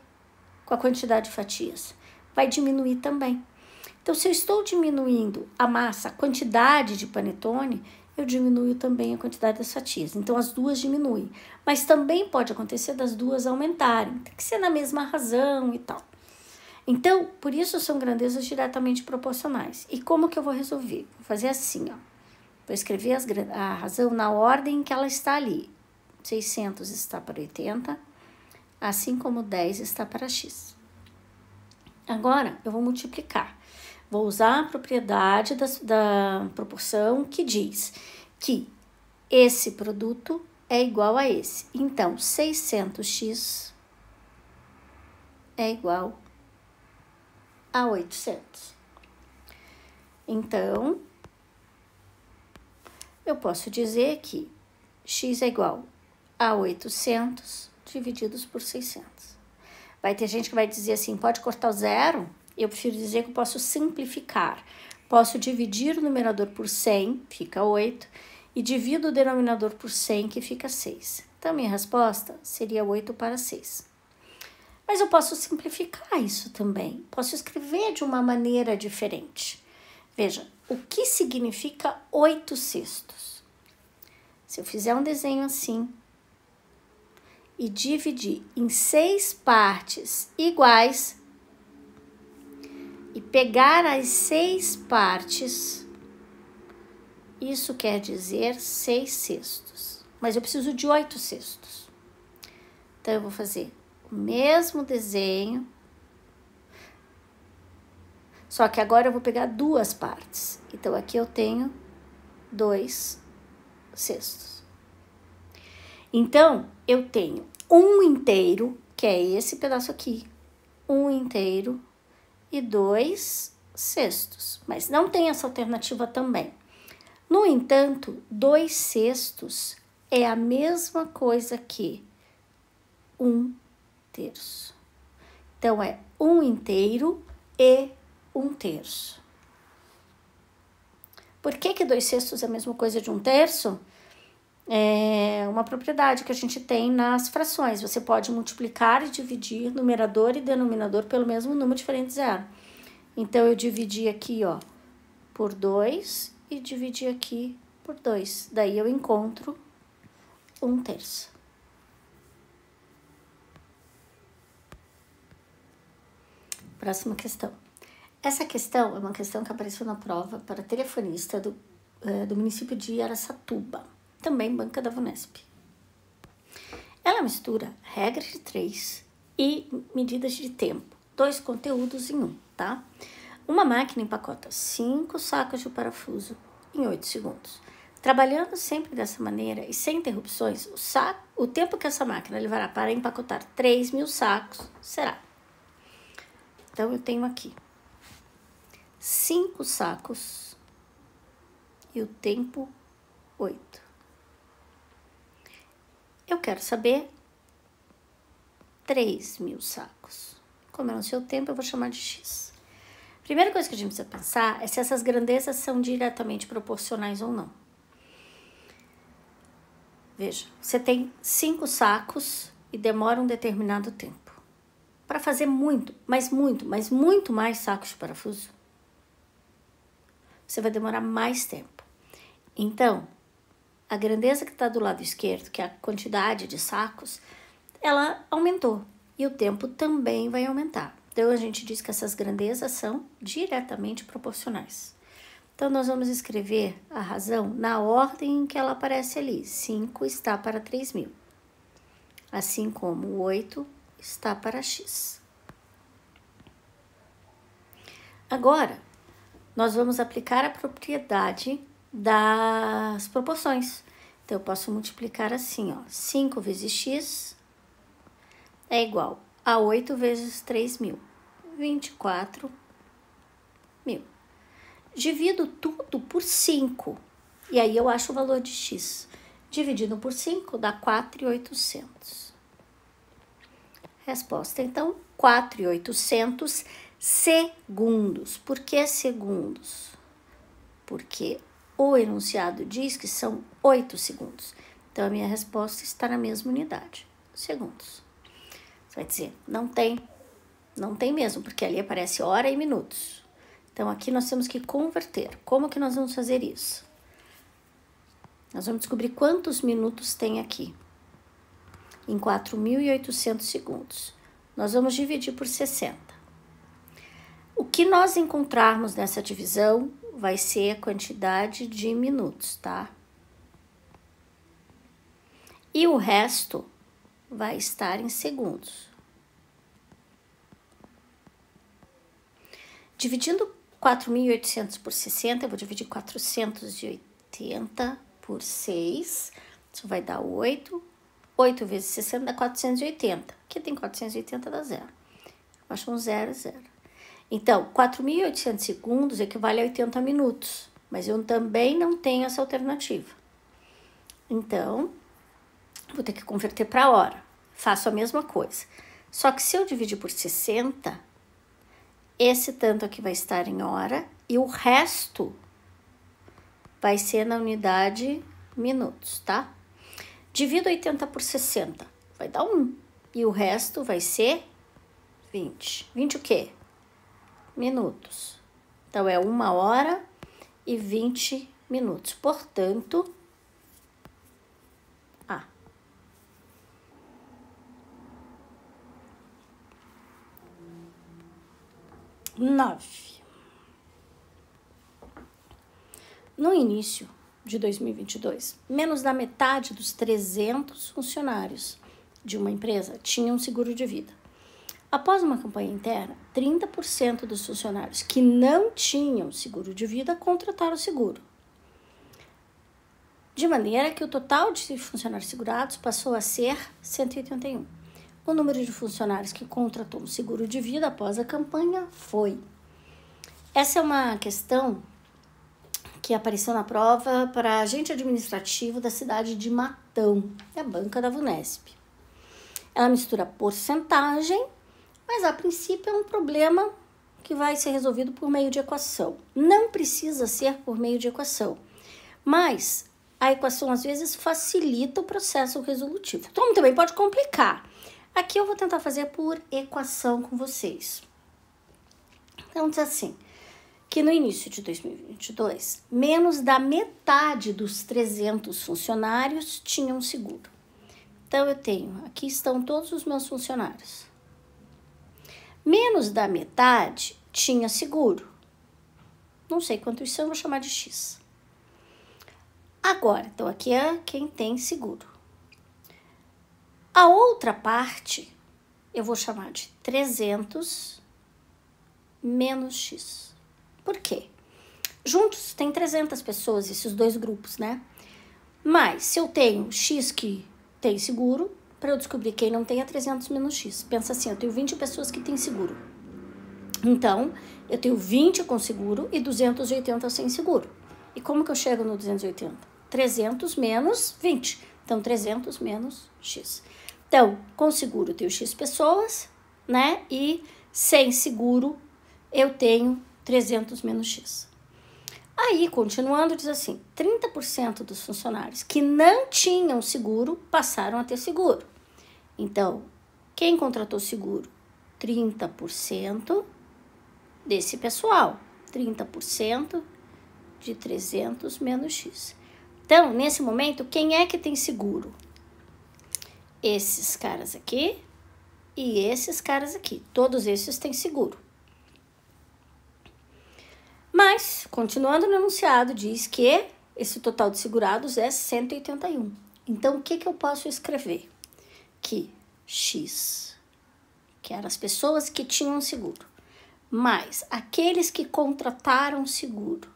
com a quantidade de fatias? Vai diminuir também. Então, se eu estou diminuindo a massa, a quantidade de panetone, eu diminuo também a quantidade das fatias. Então, as duas diminuem. Mas também pode acontecer das duas aumentarem. Tem que ser na mesma razão e tal. Então, por isso são grandezas diretamente proporcionais. E como que eu vou resolver? Vou fazer assim, ó. Vou escrever a razão na ordem que ela está ali. 600 está para 80, assim como 10 está para X. Agora, eu vou multiplicar. Vou usar a propriedade da proporção que diz que esse produto é igual a esse. Então, 600x é igual a 800. Então, eu posso dizer que x é igual a 800 divididos por 600. Vai ter gente que vai dizer assim, pode cortar o zero? Eu prefiro dizer que eu posso simplificar. Posso dividir o numerador por 100, fica 8, e divido o denominador por 100, que fica 6. Então, minha resposta seria 8 para 6. Mas eu posso simplificar isso também. Posso escrever de uma maneira diferente. Veja, o que significa 8/6? Se eu fizer um desenho assim e dividir em 6 partes iguais e pegar as 6 partes, isso quer dizer 6/6. Mas eu preciso de 8/6. Então, eu vou fazer o mesmo desenho, só que agora eu vou pegar 2 partes. Então, aqui eu tenho 2/6. Então, eu tenho 1 inteiro, que é esse pedaço aqui, 1 inteiro e 2/6. Mas não tem essa alternativa também. No entanto, 2/6 é a mesma coisa que 1/3. Então, é 1 inteiro e 1/3. Por que 2/6 é a mesma coisa de 1/3? É uma propriedade que a gente tem nas frações. Você pode multiplicar e dividir numerador e denominador pelo mesmo número diferente de zero. Então, eu dividi aqui, ó, por 2 e dividi aqui por 2. Daí, eu encontro 1/3. Próxima questão. Essa questão é uma questão que apareceu na prova para telefonista do município de Araçatuba, também banca da VUNESP. Ela mistura regra de 3 e medidas de tempo, 2 conteúdos em um, tá? Uma máquina empacota 5 sacos de parafuso em 8 segundos. Trabalhando sempre dessa maneira e sem interrupções, o tempo que essa máquina levará para empacotar 3.000 sacos será. Então, eu tenho aqui 5 sacos e o tempo 8. Eu quero saber 3.000 sacos. Como eu não sei o tempo, eu vou chamar de X. Primeira coisa que a gente precisa pensar é se essas grandezas são diretamente proporcionais ou não. Veja, você tem 5 sacos e demora um determinado tempo. Para fazer muito mais sacos de parafuso, você vai demorar mais tempo. Então, a grandeza que está do lado esquerdo, que é a quantidade de sacos, ela aumentou e o tempo também vai aumentar. Então, a gente diz que essas grandezas são diretamente proporcionais. Então, nós vamos escrever a razão na ordem em que ela aparece ali. 5 está para 3.000, assim como o 8 está para X. Agora, nós vamos aplicar a propriedade das proporções. Então, eu posso multiplicar assim, ó. 5 vezes X é igual a 8 vezes 3.000, 24.000. Divido tudo por 5, e aí eu acho o valor de X. Dividido por 5 dá 4.800. Resposta, então, 4.800 segundos. Por que segundos? Porque o enunciado diz que são 8 segundos. Então, a minha resposta está na mesma unidade, segundos. Você vai dizer, não tem mesmo, porque ali aparece hora e minutos. Então, aqui nós temos que converter. Como que nós vamos fazer isso? Nós vamos descobrir quantos minutos tem aqui. Em 4.800 segundos. Nós vamos dividir por 60. O que nós encontrarmos nessa divisão vai ser a quantidade de minutos, tá? E o resto vai estar em segundos. Dividindo 4.800 por 60, eu vou dividir 480 por 6. Isso vai dar 8. 8 vezes 60 dá 480. Aqui tem 480, dá 0. Acho um 0, 0. Então, 4.800 segundos equivale a 80 minutos. Mas eu também não tenho essa alternativa. Então, vou ter que converter para hora. Faço a mesma coisa. Só que se eu dividir por 60, esse tanto aqui vai estar em hora e o resto vai ser na unidade minutos, tá? Divido 80 por 60, vai dar 1. E o resto vai ser 20. 20 o quê? Minutos. Então, é 1 hora e 20 minutos. Portanto, 9. No início de 2022, menos da metade dos 300 funcionários de uma empresa tinham seguro de vida. Após uma campanha interna, 30% dos funcionários que não tinham seguro de vida contrataram o seguro. De maneira que o total de funcionários segurados passou a ser 181. O número de funcionários que contratou um seguro de vida após a campanha foi. Essa é uma questão que apareceu na prova para agente administrativo da cidade de Matão, é a banca da VUNESP. Ela mistura porcentagem, mas a princípio é um problema que vai ser resolvido por meio de equação. Não precisa ser por meio de equação, mas a equação às vezes facilita o processo resolutivo. Então também pode complicar. Aqui eu vou tentar fazer por equação com vocês. Então diz assim, que no início de 2022, menos da metade dos 300 funcionários tinham seguro. Então, eu tenho, aqui estão todos os meus funcionários. Menos da metade tinha seguro. Não sei quantos são, vou chamar de X. Agora, então aqui é quem tem seguro. A outra parte, eu vou chamar de 300 menos X. Por quê? Juntos tem 300 pessoas, esses dois grupos, né? Mas se eu tenho X que tem seguro, para eu descobrir quem não tem é 300 menos X. Pensa assim, eu tenho 20 pessoas que têm seguro. Então, eu tenho 20 com seguro e 280 sem seguro. E como que eu chego no 280? 300 menos 20. Então, 300 menos X. Então, com seguro eu tenho X pessoas, né? E sem seguro eu tenho 300 menos X. Aí, continuando, diz assim, 30% dos funcionários que não tinham seguro passaram a ter seguro. Então, quem contratou seguro? 30% desse pessoal. 30% de 300 menos X. Então, nesse momento, quem é que tem seguro? Esses caras aqui e esses caras aqui. Todos esses têm seguro. Mas, continuando no enunciado, diz que esse total de segurados é 181. Então, o que eu posso escrever? Que X, que eram as pessoas que tinham seguro, mais aqueles que contrataram seguro,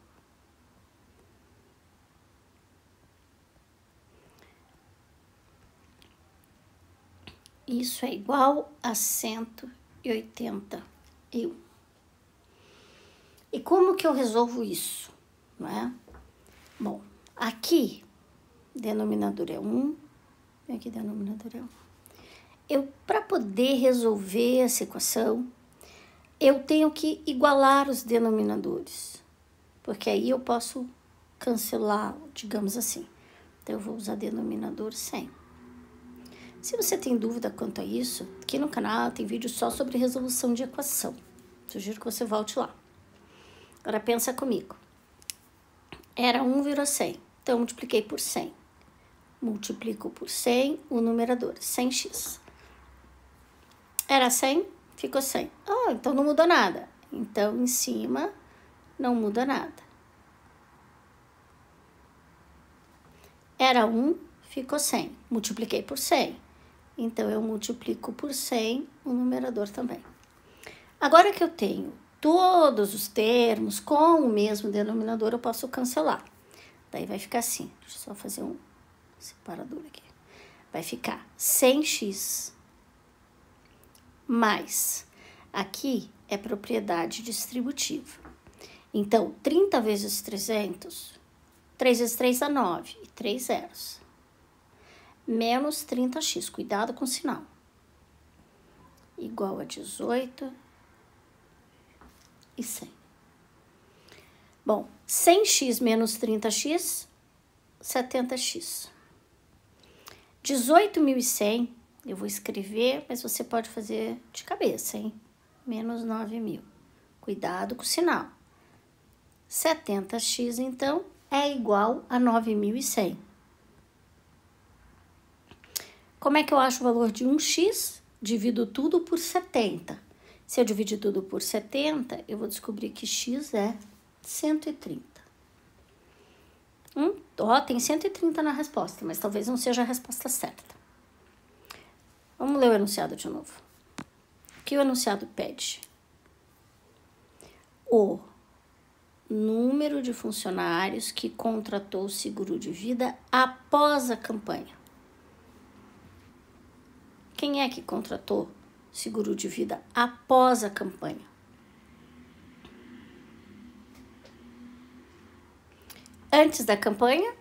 isso é igual a 181. E como que eu resolvo isso? Não é? Bom, aqui, denominador é 1. Aqui, denominador é 1. Para poder resolver essa equação, eu tenho que igualar os denominadores. Porque aí eu posso cancelar, digamos assim. Então, eu vou usar denominador 100. Se você tem dúvida quanto a isso, aqui no canal tem vídeo só sobre resolução de equação. Sugiro que você volte lá. Agora pensa comigo. Era 1 virou 100. Então, eu multipliquei por 100. Multiplico por 100 o numerador, 100x. Era 100, ficou 100. Então não mudou nada. Então, em cima, não muda nada. Era 1, ficou 100. Multipliquei por 100. Então, eu multiplico por 100 o numerador também. Agora que eu tenho todos os termos com o mesmo denominador, eu posso cancelar. Daí vai ficar assim. Deixa eu só fazer um separador aqui. Vai ficar 100x mais. Aqui é propriedade distributiva. Então, 30 vezes 300, 3 vezes 3 dá 9, e 3 zeros. Menos 30x, cuidado com o sinal. Igual a 18 e 100. Bom, 100x menos 30x, 70x. 18.100, eu vou escrever, mas você pode fazer de cabeça, hein? menos 9.000. Cuidado com o sinal. 70x, então, é igual a 9.100. Como é que eu acho o valor de 1x? Divido tudo por 70. Se eu dividir tudo por 70, eu vou descobrir que x é 130. Tem 130 na resposta, mas talvez não seja a resposta certa. Vamos ler o enunciado de novo. O que o enunciado pede? O número de funcionários que contratou o seguro de vida após a campanha. Quem é que contratou seguro de vida após a campanha? Antes da campanha,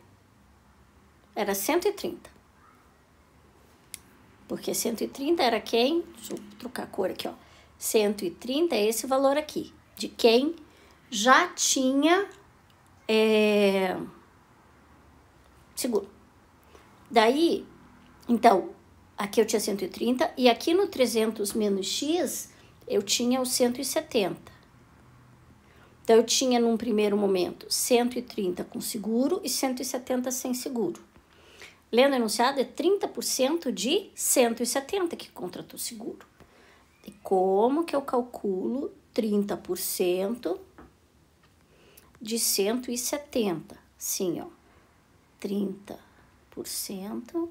era 130. Porque 130 era quem? Deixa eu trocar a cor aqui, ó. 130 é esse valor aqui, de quem já tinha seguro. Daí, então, aqui eu tinha 130 e aqui no 300 menos x, eu tinha o 170. Então, eu tinha num primeiro momento 130 com seguro e 170 sem seguro. Lendo o enunciado, é 30% de 170 que contratou seguro. E como que eu calculo 30% de 170? Sim, ó. 30%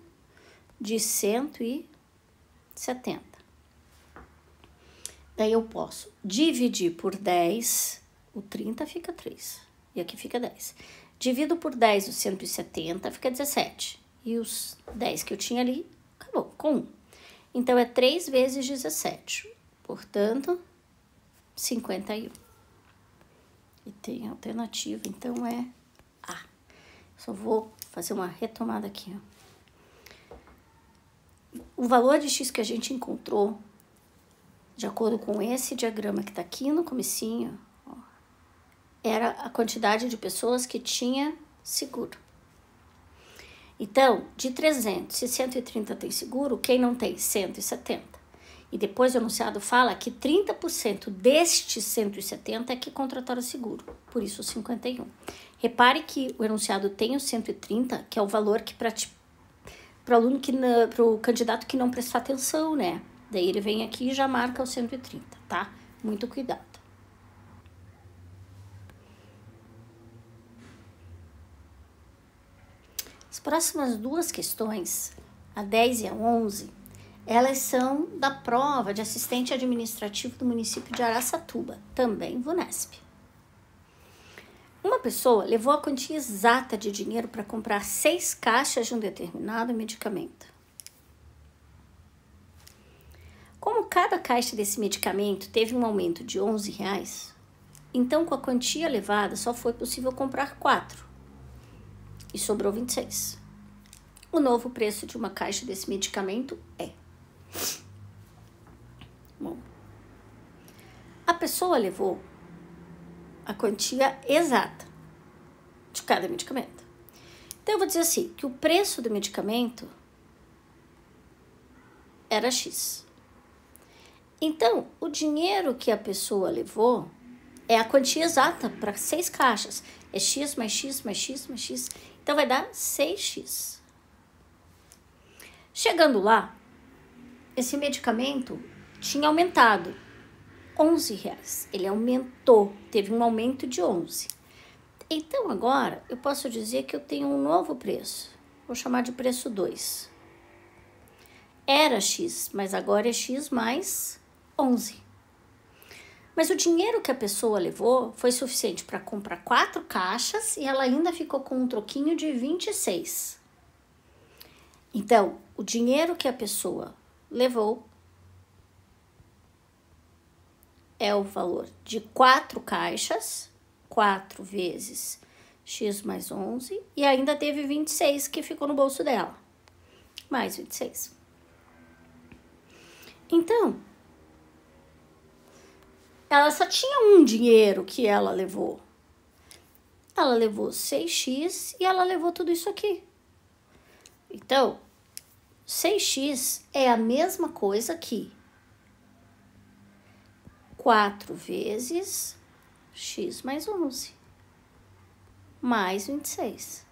de 170. Daí eu posso dividir por 10, o 30 fica 3, e aqui fica 10. Divido por 10 o 170, fica 17. E os 10 que eu tinha ali, acabou, com 1. Então, é 3 vezes 17. Portanto, 51. E tem alternativa, então é A. Só vou fazer uma retomada aqui, ó. O valor de x que a gente encontrou, de acordo com esse diagrama que tá aqui no comecinho, ó, era a quantidade de pessoas que tinha seguro. Então, de 300, se 130 tem seguro, quem não tem? 170. E depois o enunciado fala que 30% destes 170 é que contrataram seguro, por isso 51. Repare que o enunciado tem o 130, que é o valor que para o candidato que não prestar atenção, né? Daí ele vem aqui e já marca o 130, tá? Muito cuidado. As próximas duas questões, a 10 e a 11, elas são da prova de assistente administrativo do município de Araçatuba, também VUNESP. Uma pessoa levou a quantia exata de dinheiro para comprar 6 caixas de um determinado medicamento. Como cada caixa desse medicamento teve um aumento de R$11, então com a quantia levada só foi possível comprar 4 e sobrou 26. O novo preço de uma caixa desse medicamento é... Bom, a pessoa levou a quantia exata de cada medicamento. Então, eu vou dizer assim, que o preço do medicamento era X. Então, o dinheiro que a pessoa levou é a quantia exata para 6 caixas. É X mais X mais X mais X. Então, vai dar 6X. Chegando lá, esse medicamento tinha aumentado R$11. Ele aumentou, teve um aumento de 11. Então, agora, eu posso dizer que eu tenho um novo preço. Vou chamar de preço 2. Era X, mas agora é X mais 11. Mas o dinheiro que a pessoa levou foi suficiente para comprar 4 caixas e ela ainda ficou com um troquinho de 26. Então, o dinheiro que a pessoa levou é o valor de 4 caixas, 4 vezes X mais 11, e ainda teve 26 que ficou no bolso dela, mais 26. Então, ela só tinha um dinheiro que ela levou. Ela levou 6x e ela levou tudo isso aqui. Então, 6x é a mesma coisa que 4 vezes x mais 11, mais 26.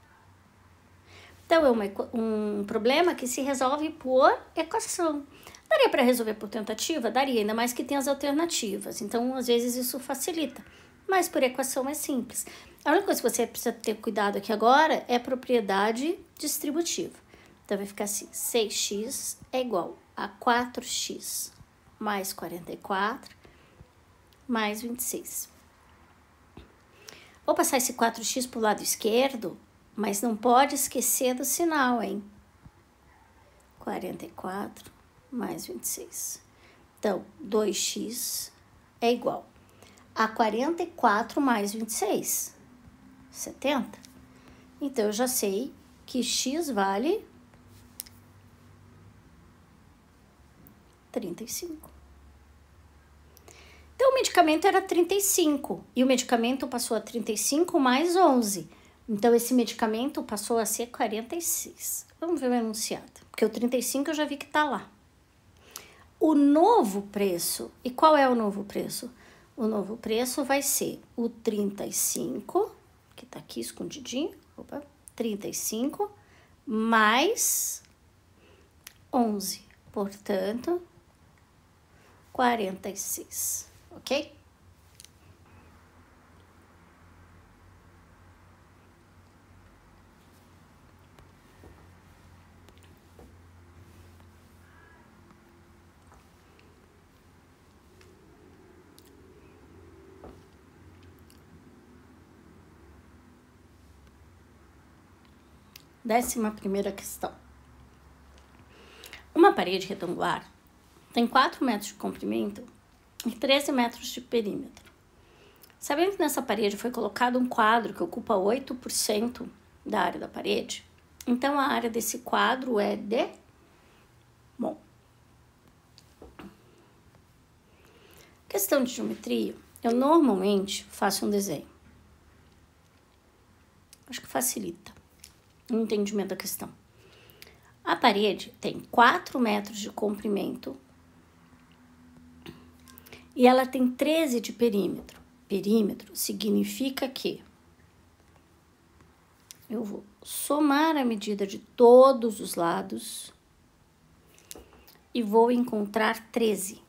Então, é um problema que se resolve por equação. Daria para resolver por tentativa? Daria, ainda mais que tem as alternativas. Então, às vezes, isso facilita. Mas por equação é simples. A única coisa que você precisa ter cuidado aqui agora é a propriedade distributiva. Então, vai ficar assim, 6x é igual a 4x mais 44 mais 26. Vou passar esse 4x para o lado esquerdo, mas não pode esquecer do sinal, hein? 44 mais 26. Então, 2x é igual a 44 mais 26, 70. Então, eu já sei que x vale 35. Então, o medicamento era 35 e o medicamento passou a 35 mais 11. Então, esse medicamento passou a ser 46. Vamos ver o enunciado, porque o 35 eu já vi que tá lá. O novo preço, e qual é o novo preço? O novo preço vai ser o 35, que tá aqui escondidinho, 35, mais 11, portanto, 46, ok? Décima primeira questão. Uma parede retangular tem 4 metros de comprimento e 13 metros de perímetro. Sabendo que nessa parede foi colocado um quadro que ocupa 8% da área da parede, então a área desse quadro é de... Bom, questão de geometria, eu normalmente faço um desenho. Acho que facilita o entendimento da questão. A parede tem 4 metros de comprimento e ela tem 13 de perímetro. Perímetro significa que eu vou somar a medida de todos os lados e vou encontrar 13.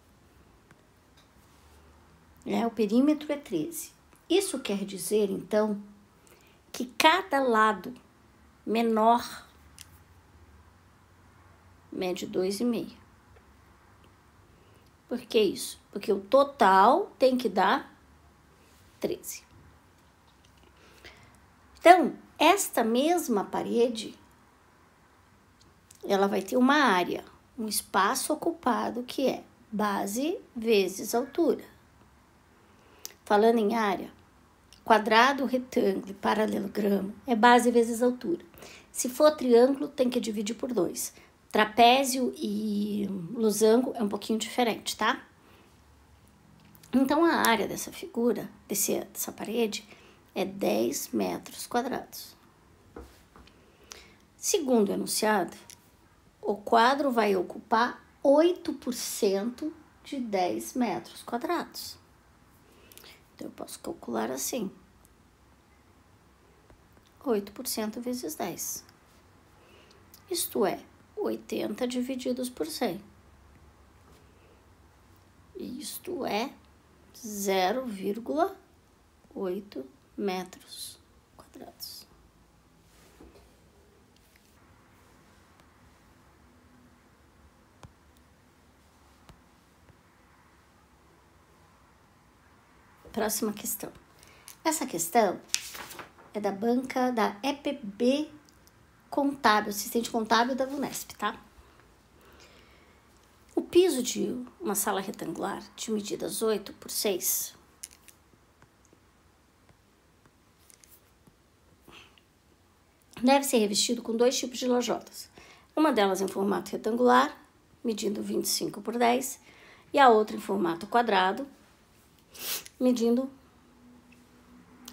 O perímetro é 13. Isso quer dizer, então, que cada lado menor mede 2,5. Por que isso? Porque o total tem que dar 13. Então, esta mesma parede, ela vai ter uma área, um espaço ocupado que é base vezes altura. Falando em área, quadrado, retângulo e paralelogramo é base vezes altura. Se for triângulo, tem que dividir por 2. Trapézio e losango é um pouquinho diferente, tá? Então, a área dessa figura, dessa parede, é 10 metros quadrados. Segundo o enunciado, o quadro vai ocupar 8% de 10 metros quadrados. Então, eu posso calcular assim. 8% vezes 10. Isto é, 80 divididos por 100. Isto é 0,8 metros quadrados. Próxima questão. Essa questão é da banca da EPB Contábil, assistente contábil da Unesp, tá? O piso de uma sala retangular de medidas 8 por 6 deve ser revestido com 2 tipos de lajotas. Uma delas em formato retangular, medindo 25 por 10, e a outra em formato quadrado, medindo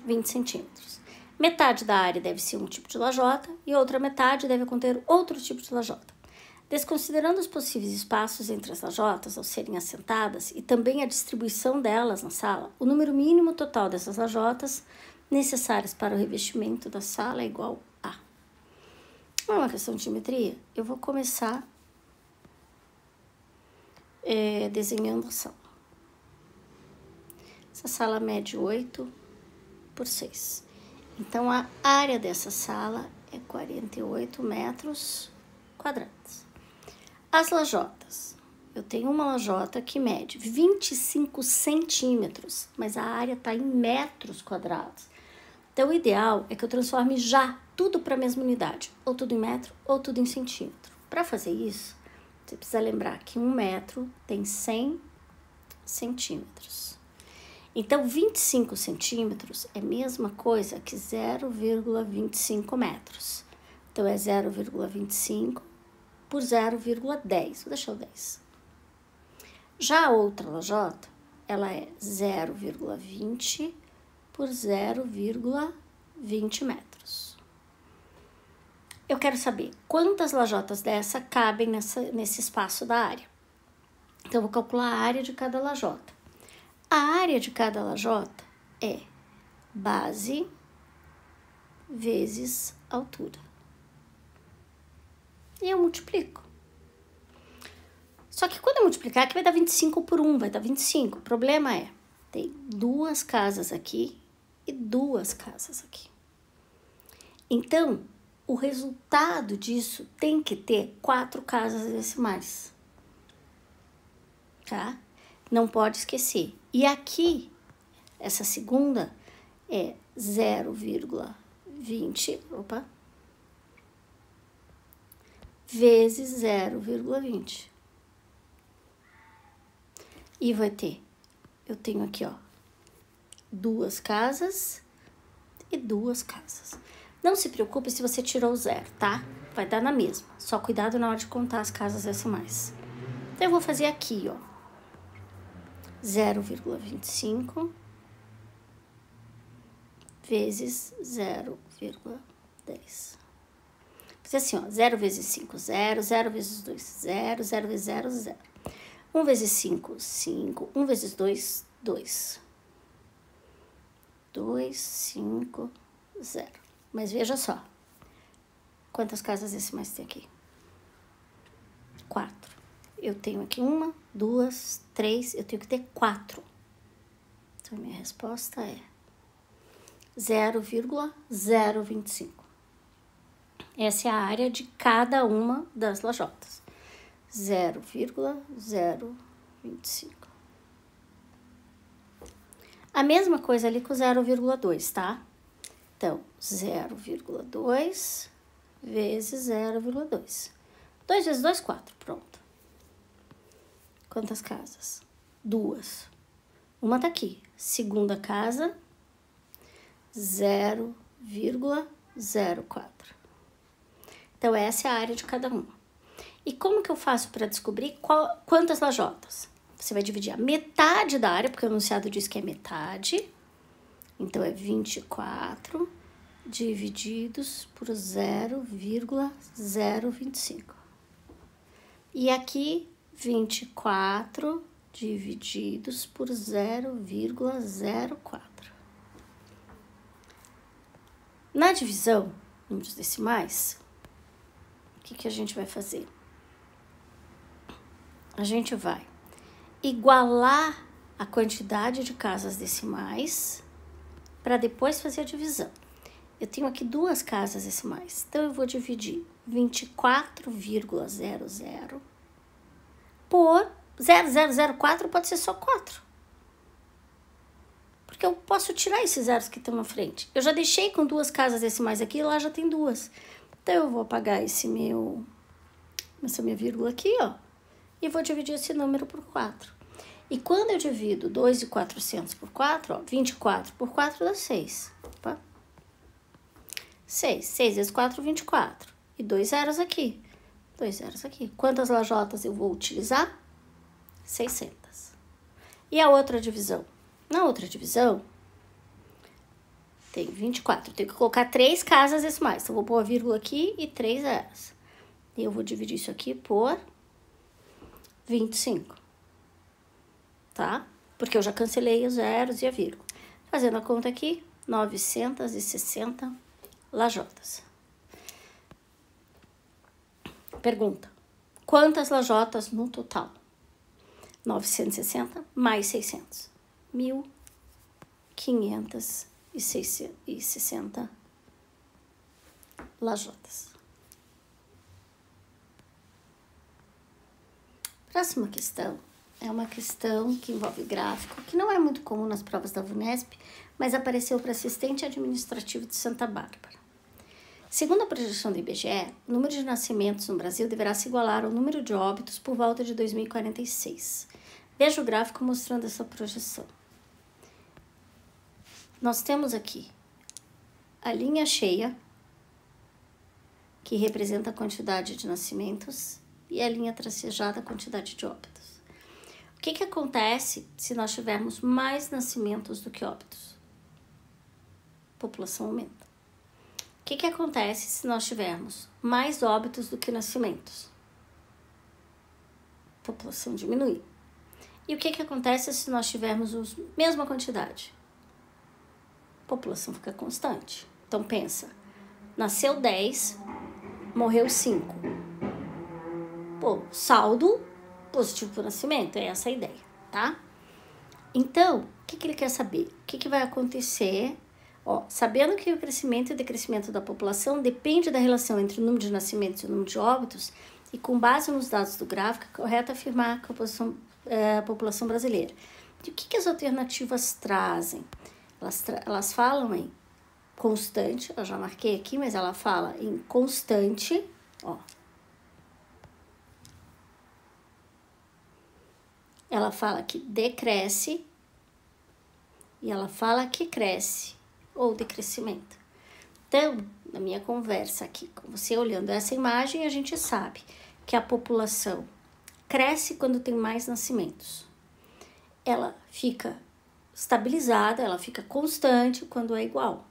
20 centímetros. Metade da área deve ser um tipo de lajota e outra metade deve conter outro tipo de lajota. Desconsiderando os possíveis espaços entre as lajotas ao serem assentadas e também a distribuição delas na sala, o número mínimo total dessas lajotas necessárias para o revestimento da sala é igual a... Não é uma questão de geometria? Eu vou começar desenhando a sala. Essa sala mede 8 por 6. Então, a área dessa sala é 48 metros quadrados. As lajotas. Eu tenho uma lajota que mede 25 centímetros, mas a área está em metros quadrados. Então, o ideal é que eu transforme já tudo para a mesma unidade, ou tudo em metro, ou tudo em centímetro. Para fazer isso, você precisa lembrar que 1 metro tem 100 centímetros. Então, 25 centímetros é a mesma coisa que 0,25 metros. Então, é 0,25 por 0,10. Vou deixar o 10. Já a outra lajota, ela é 0,20 por 0,20 metros. Eu quero saber quantas lajotas dessa cabem nesse espaço da área. Então, eu vou calcular a área de cada lajota. A área de cada lajota é base vezes altura. E eu multiplico. Só que quando eu multiplicar, aqui vai dar 25 por 1, vai dar 25. O problema é, tem 2 casas aqui e 2 casas aqui. Então, o resultado disso tem que ter 4 casas decimais. Tá? Não pode esquecer. E aqui, essa segunda é 0,20, vezes 0,20. E vai ter, eu tenho aqui, ó, 2 casas e 2 casas. Não se preocupe se você tirou o 0, tá? Vai dar na mesma. Só cuidado na hora de contar as casas decimais. Então, eu vou fazer aqui, ó, 0,25 vezes 0,10. Fiz assim, ó, 0 vezes 5, 0, 0 vezes 2, 0, 0 vezes 0, 0. 1 vezes 5, 5, 1 vezes 2, 2. 2, 5, 0. Mas veja só, quantas casas decimais tem aqui? 4. Eu tenho aqui 1, 2, 3, eu tenho que ter 4. Então, minha resposta é 0,025. Essa é a área de cada uma das lajotas. 0,025. A mesma coisa ali com 0,2, tá? Então, 0,2 vezes 0,2. 2 vezes 2, 4. Pronto. Quantas casas? 2. Uma tá aqui. Segunda casa, 0,04. Então, essa é a área de cada uma. E como que eu faço para descobrir quantas lajotas? Você vai dividir a metade da área, porque o enunciado diz que é metade. Então, é 24 divididos por 0,025. E aqui, 24 divididos por 0,04. Na divisão, números decimais, o que a gente vai fazer? A gente vai igualar a quantidade de casas decimais para depois fazer a divisão. Eu tenho aqui 2 casas decimais, então eu vou dividir 24,00 por 0,004, pode ser só 4. Porque eu posso tirar esses zeros que estão na frente. Eu já deixei com 2 casas decimais aqui, lá já tem 2. Então, eu vou apagar essa minha vírgula aqui, ó, e vou dividir esse número por 4. E quando eu divido 2.400 por 4, ó, 24 por 4 dá 6. Opa. 6. 6 vezes 4, 24. E 2 zeros aqui. 2 zeros aqui. Quantas lajotas eu vou utilizar? 600. E a outra divisão? Na outra divisão, tem 24. Eu tenho que colocar 3 casas decimais. Então, eu vou pôr a vírgula aqui e 3 zeros. Eu vou dividir isso aqui por 25, tá? Porque eu já cancelei os zeros e a vírgula. Fazendo a conta aqui, 960 lajotas. Pergunta: quantas lajotas no total? 960 mais 600. 1.560 lajotas. Próxima questão é uma questão que envolve gráfico, que não é muito comum nas provas da VUNESP, mas apareceu para assistente administrativo de Santa Bárbara. Segundo a projeção do IBGE, o número de nascimentos no Brasil deverá se igualar ao número de óbitos por volta de 2046. Veja o gráfico mostrando essa projeção. Nós temos aqui a linha cheia, que representa a quantidade de nascimentos, e a linha tracejada, a quantidade de óbitos. O que acontece se nós tivermos mais nascimentos do que óbitos? A população aumenta. O que acontece se nós tivermos mais óbitos do que nascimentos? A população diminui. E o que acontece se nós tivermos a mesma quantidade? A população fica constante. Então pensa, nasceu 10, morreu 5. Pô, saldo positivo para o nascimento, é essa a ideia, tá? Então, o que ele quer saber? O que vai acontecer? Ó, sabendo que o crescimento e o decrescimento da população depende da relação entre o número de nascimentos e o número de óbitos, e com base nos dados do gráfico, é correto afirmar que a população brasileira. E o que as alternativas trazem? Elas falam em constante, eu já marquei aqui, mas ela fala em constante, ó. Ela fala que decresce e ela fala que cresce ou decrescimento. Então, na minha conversa aqui com você, olhando essa imagem, a gente sabe que a população cresce quando tem mais nascimentos. Ela fica estabilizada, ela fica constante quando é igual.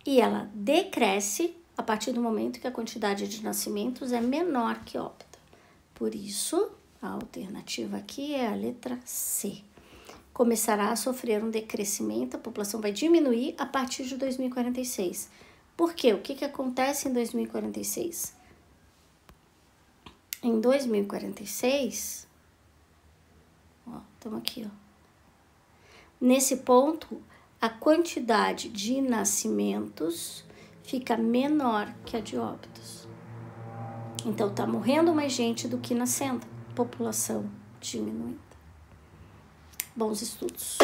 E ela decresce a partir do momento que a quantidade de nascimentos é menor que óbito. Por isso, a alternativa aqui é a letra C. Começará a sofrer um decrescimento, a população vai diminuir a partir de 2046. Por quê? O que acontece em 2046? Em 2046, ó, estamos aqui, ó. Nesse ponto, a quantidade de nascimentos fica menor que a de óbitos. Então, tá morrendo mais gente do que nascendo. População diminuindo. Bons estudos.